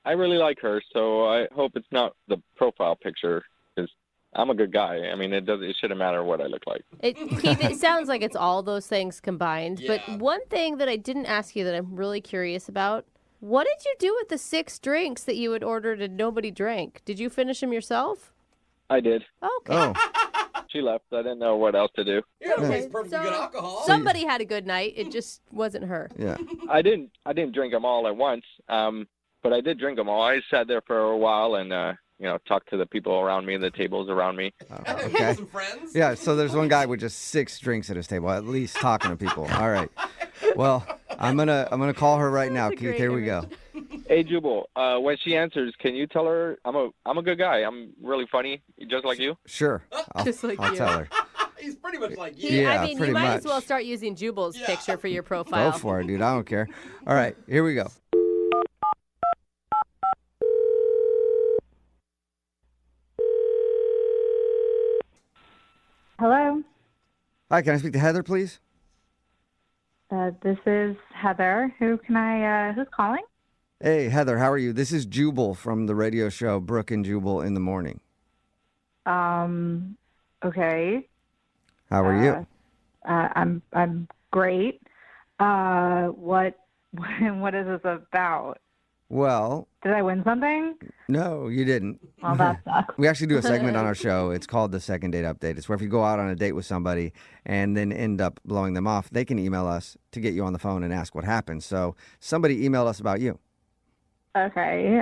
I really like her, so I hope it's not the profile picture, because I'm a good guy. I mean, it shouldn't matter what I look like. Keith, it sounds like it's all those things combined. But one thing that I didn't ask you that I'm really curious about, what did you do with the 6 drinks that you had ordered and nobody drank? Did you finish them yourself? I did. Okay. Oh. She left. I didn't know what else to do. Okay, perfectly good alcohol. Somebody had a good night. It just wasn't her. Yeah. I didn't drink them all at once, but I did drink them all. I sat there for a while and talked to the people around me, the tables around me. Okay. Some friends? Yeah, so there's one guy with just 6 drinks at his table, at least talking to people. All right. Well, I'm gonna call her right now, Keith. Here we go. Hey, Jubal, when she answers, can you tell her I'm a good guy? I'm really funny, just like you. Sure. Just like I'll you. tell her. He's pretty much like you. Yeah, I mean, pretty you might much. as well start using Jubal's picture for your profile. Go for it, dude. I don't care. All right, here we go. Hello. Hi, can I speak to Heather, please? This is Heather. Who's calling? Hey, Heather, how are you? This is Jubal from the radio show Brooke and Jubal in the Morning. Okay. How are you? I'm great. What is this about? Well, Did I win something? no, you didn't. Well, that sucks. We actually do a segment on our show. It's called the Second Date Update. It's where if you go out on a date with somebody and then end up blowing them off, they can email us to get you on the phone and ask what happened. So somebody emailed us about you. Okay.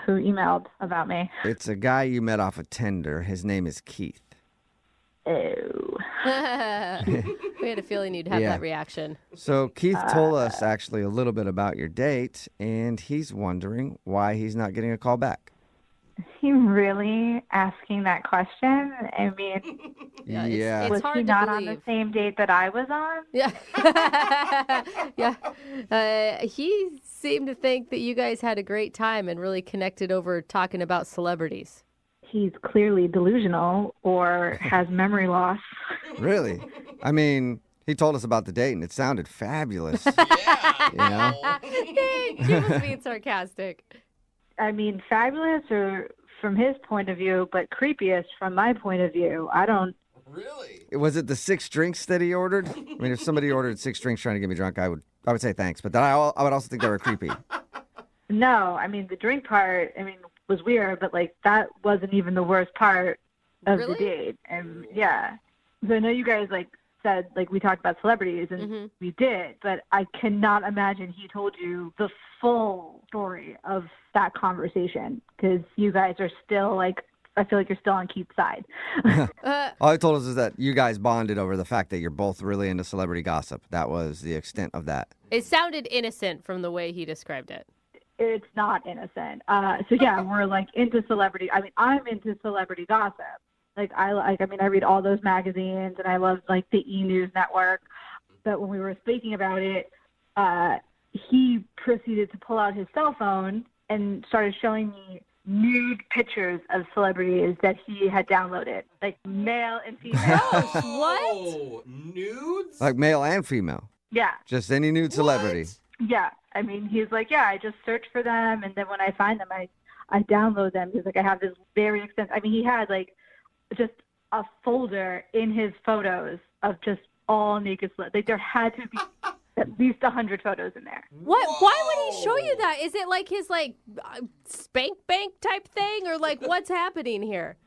Who emailed about me? It's a guy you met off of Tinder. His name is Keith. Oh. We had a feeling you'd have Yeah. that reaction. So Keith told us actually a little bit about your date, and he's wondering why he's not getting a call back. You really asking that question? I mean, Yeah. was hard he to not on the believe. same date that I was on? Yeah. Yeah. He seemed to think that you guys had a great time and really connected over talking about celebrities. he's clearly delusional or has memory loss. Really? I mean, he told us about the date, and it sounded fabulous. She was being sarcastic. I mean, fabulous or from his point of view, but creepiest from my point of view. I don't. Really? Was it the 6 drinks that he ordered? I mean, if somebody ordered 6 drinks trying to get me drunk, I would say thanks. But then I would also think they were creepy. No, I mean, the drink part, was weird, but, that wasn't even the worst part of the date. And, yeah. So I know you guys, said, we talked about celebrities, and we did, but I cannot imagine he told you the full story of that conversation, because you guys are still, I feel like you're still on Keith's side. All he told us is that you guys bonded over the fact that you're both really into celebrity gossip. That was the extent of that. It sounded innocent from the way he described it. It's not innocent. So yeah, we're into celebrity. I mean, I'm into celebrity gossip. I read all those magazines, and I love the E! News Network. But when we were speaking about it, he proceeded to pull out his cell phone and started showing me nude pictures of celebrities that he had downloaded, male and female. What? Nudes? Like male and female? Yeah. Just any nude celebrity? Yeah. I mean, he's I just search for them, and then when I find them, I download them. He's I have this very extensive, he had just a folder in his photos of just all naked celebrities. There had to be at least 100 photos in there. What? Why would he show you that? Is it his spank bank type thing, or what's happening here?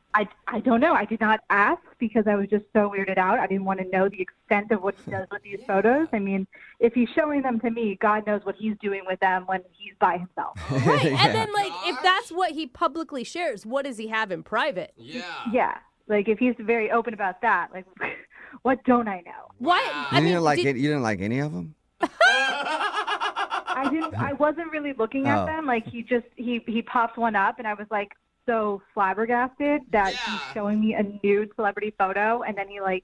I don't know. I did not ask because I was just so weirded out. I didn't want to know the extent of what he does with these photos. I mean, if he's showing them to me, God knows what he's doing with them when he's by himself. Right. And then if that's what he publicly shares, what does he have in private? Yeah. Yeah. If he's very open about that, what don't I know? What? You didn't like any of them? I wasn't really looking at them. He popped one up, and I was so flabbergasted that he's showing me a nude celebrity photo, and then he's like,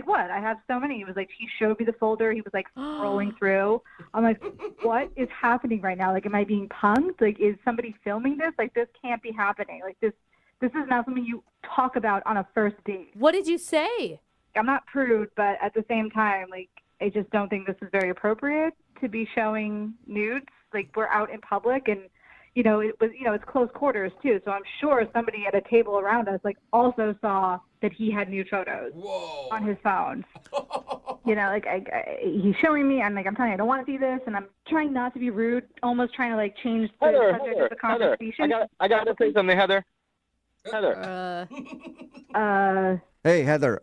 what? I have so many. He was he showed me the folder. He was scrolling through. I'm what is happening right now? Am I being punked? Is somebody filming this? This can't be happening. This is not something you talk about on a first date. What did you say? I'm not prude, but at the same time, I just don't think this is very appropriate to be showing nudes. We're out in public, and it's close quarters too. So I'm sure somebody at a table around us also saw that he had nude photos on his phone. He's showing me. I'm I'm telling you, I don't want to see this, and I'm trying not to be rude, almost trying to change the subject of the conversation. I got to say something, Heather. Hey, Heather,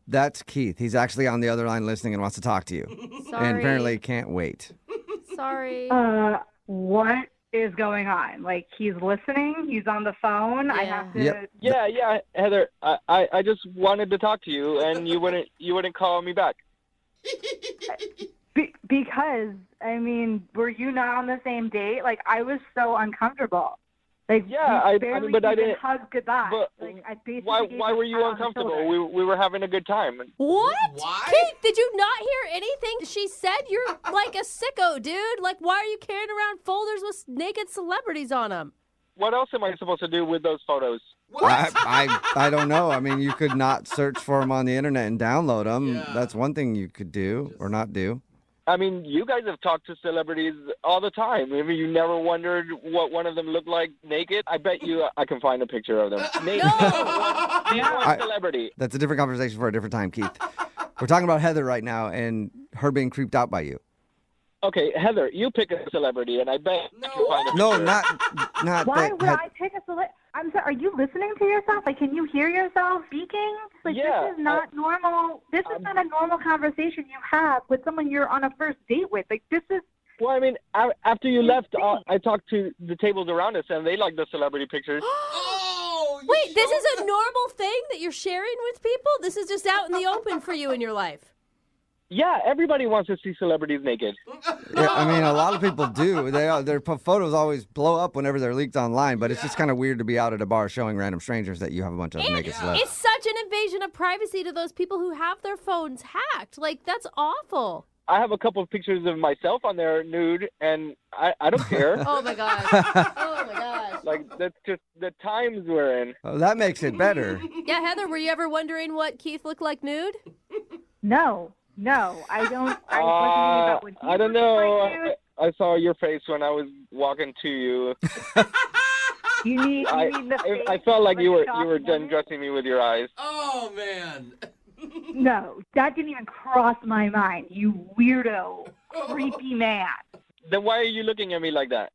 that's Keith. He's actually on the other line listening and wants to talk to you. Sorry. And apparently can't wait. Sorry. What is going on? He's listening? He's on the phone? Yeah. I have to... Yep. Yeah, Heather, I just wanted to talk to you, and you wouldn't call me back. Because, were you not on the same date? I was so uncomfortable. I didn't hug goodbye. But I basically why were you uncomfortable? We were having a good time. What? Why? Kate, did you not hear anything she said? You're like a sicko, dude. Why are you carrying around folders with naked celebrities on them? What else am I supposed to do with those photos? I don't know. You could not search for them on the internet and download them. Yeah. That's one thing you could do or not do. You guys have talked to celebrities all the time. You never wondered what one of them looked like naked? I bet you I can find a picture of them. Name one celebrity. That's a different conversation for a different time, Keith. We're talking about Heather right now and her being creeped out by you. Okay, Heather, you pick a celebrity, and I bet you can find a picture. No, not Why that. would I pick a celebrity? I'm sorry, are you listening to yourself? Can you hear yourself speaking? Yeah, this is not normal. This is not a normal conversation you have with someone you're on a first date with. This is... Well, after you left, I talked to the tables around us, and they like the celebrity pictures. Wait, this is a normal thing that you're sharing with people? This is just out in the open for you in your life? Yeah, everybody wants to see celebrities naked. Yeah, a lot of people do. Their photos always blow up whenever they're leaked online, but it's just kind of weird to be out at a bar showing random strangers that you have a bunch of naked celebs. It's such an invasion of privacy to those people who have their phones hacked. That's awful. I have a couple of pictures of myself on there nude, and I don't care. Oh my gosh. Oh my gosh. Like, that's just the times we're in. Oh, that makes it better. Yeah, Heather, were you ever wondering what Keith looked like nude? No, I don't. I wasn't thinking about what he I don't looked know. like, dude. I saw your face when I was walking to you. You need the face. I felt like you were shocked done woman. dressing me with your eyes. Oh, man. No, that didn't even cross my mind. You weirdo, creepy man. Then why are you looking at me like that?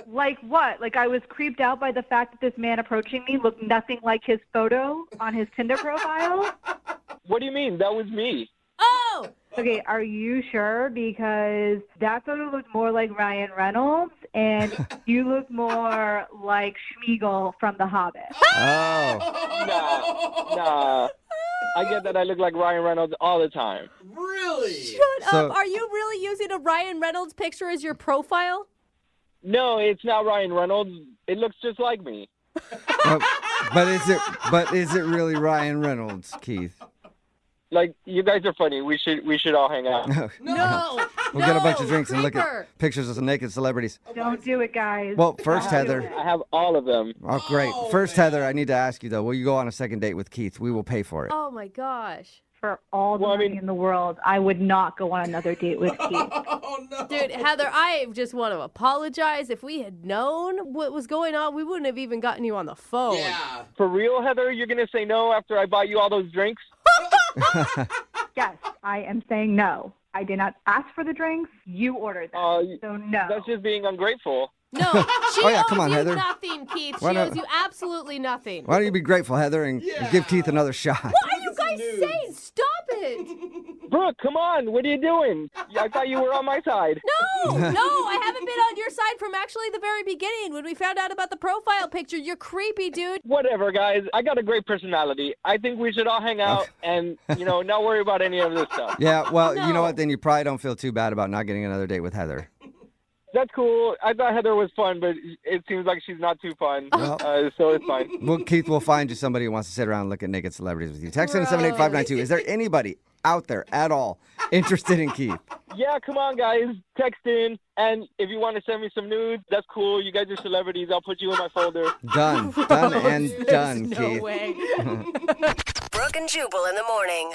Like what? Like I was creeped out by the fact that this man approaching me looked nothing like his photo on his Tinder profile. What do you mean? That was me. Oh! Okay, are you sure? Because that photo looked more like Ryan Reynolds, and you look more like Schmeagol from The Hobbit. Oh. Nah. I get that I look like Ryan Reynolds all the time. Really? Shut up. Are you really using a Ryan Reynolds picture as your profile? No, it's not Ryan Reynolds. It looks just like me. But is it really Ryan Reynolds, Keith? Like, you guys are funny. We should all hang out. No. We'll get a bunch of drinks and look at pictures of some naked celebrities. Don't do it, guys. Well, first, Heather. I have all of them. Oh, great. First, Heather, I need to ask you, though. Will you go on a second date with Keith? We will pay for it. Oh my gosh. For all the money in the world, I would not go on another date with Keith. Dude, Heather, I just want to apologize. If we had known what was going on, we wouldn't have even gotten you on the phone. Yeah. For real, Heather? You're going to say no after I buy you all those drinks? Yes, I am saying no. I did not ask for the drinks. You ordered them. So no. That's just being ungrateful. No, she Oh, yeah, owes come on, you Heather. nothing, Keith. Why She not? owes you absolutely nothing. Why don't you be grateful, Heather, and give Keith another shot? What are you guys saying? Stop it. Brooke, come on. What are you doing? I thought you were on my side. No, I haven't been on your side from actually the very beginning. When we found out about the profile picture, you're creepy, dude. Whatever, guys. I got a great personality. I think we should all hang out and, not worry about any of this stuff. Yeah, well, you know what? Then you probably don't feel too bad about not getting another date with Heather. That's cool. I thought Heather was fun, but it seems like she's not too fun. Well- So it's fine. Well, Keith will find you somebody who wants to sit around and look at naked celebrities with you. Text in at 78592. Is there anybody out there at all interested in Keith? Yeah, come on, guys. Text in. And if you want to send me some nudes, that's cool. You guys are celebrities. I'll put you in my folder. Done and done, no Keith. way. Brooke and Jubal in the morning.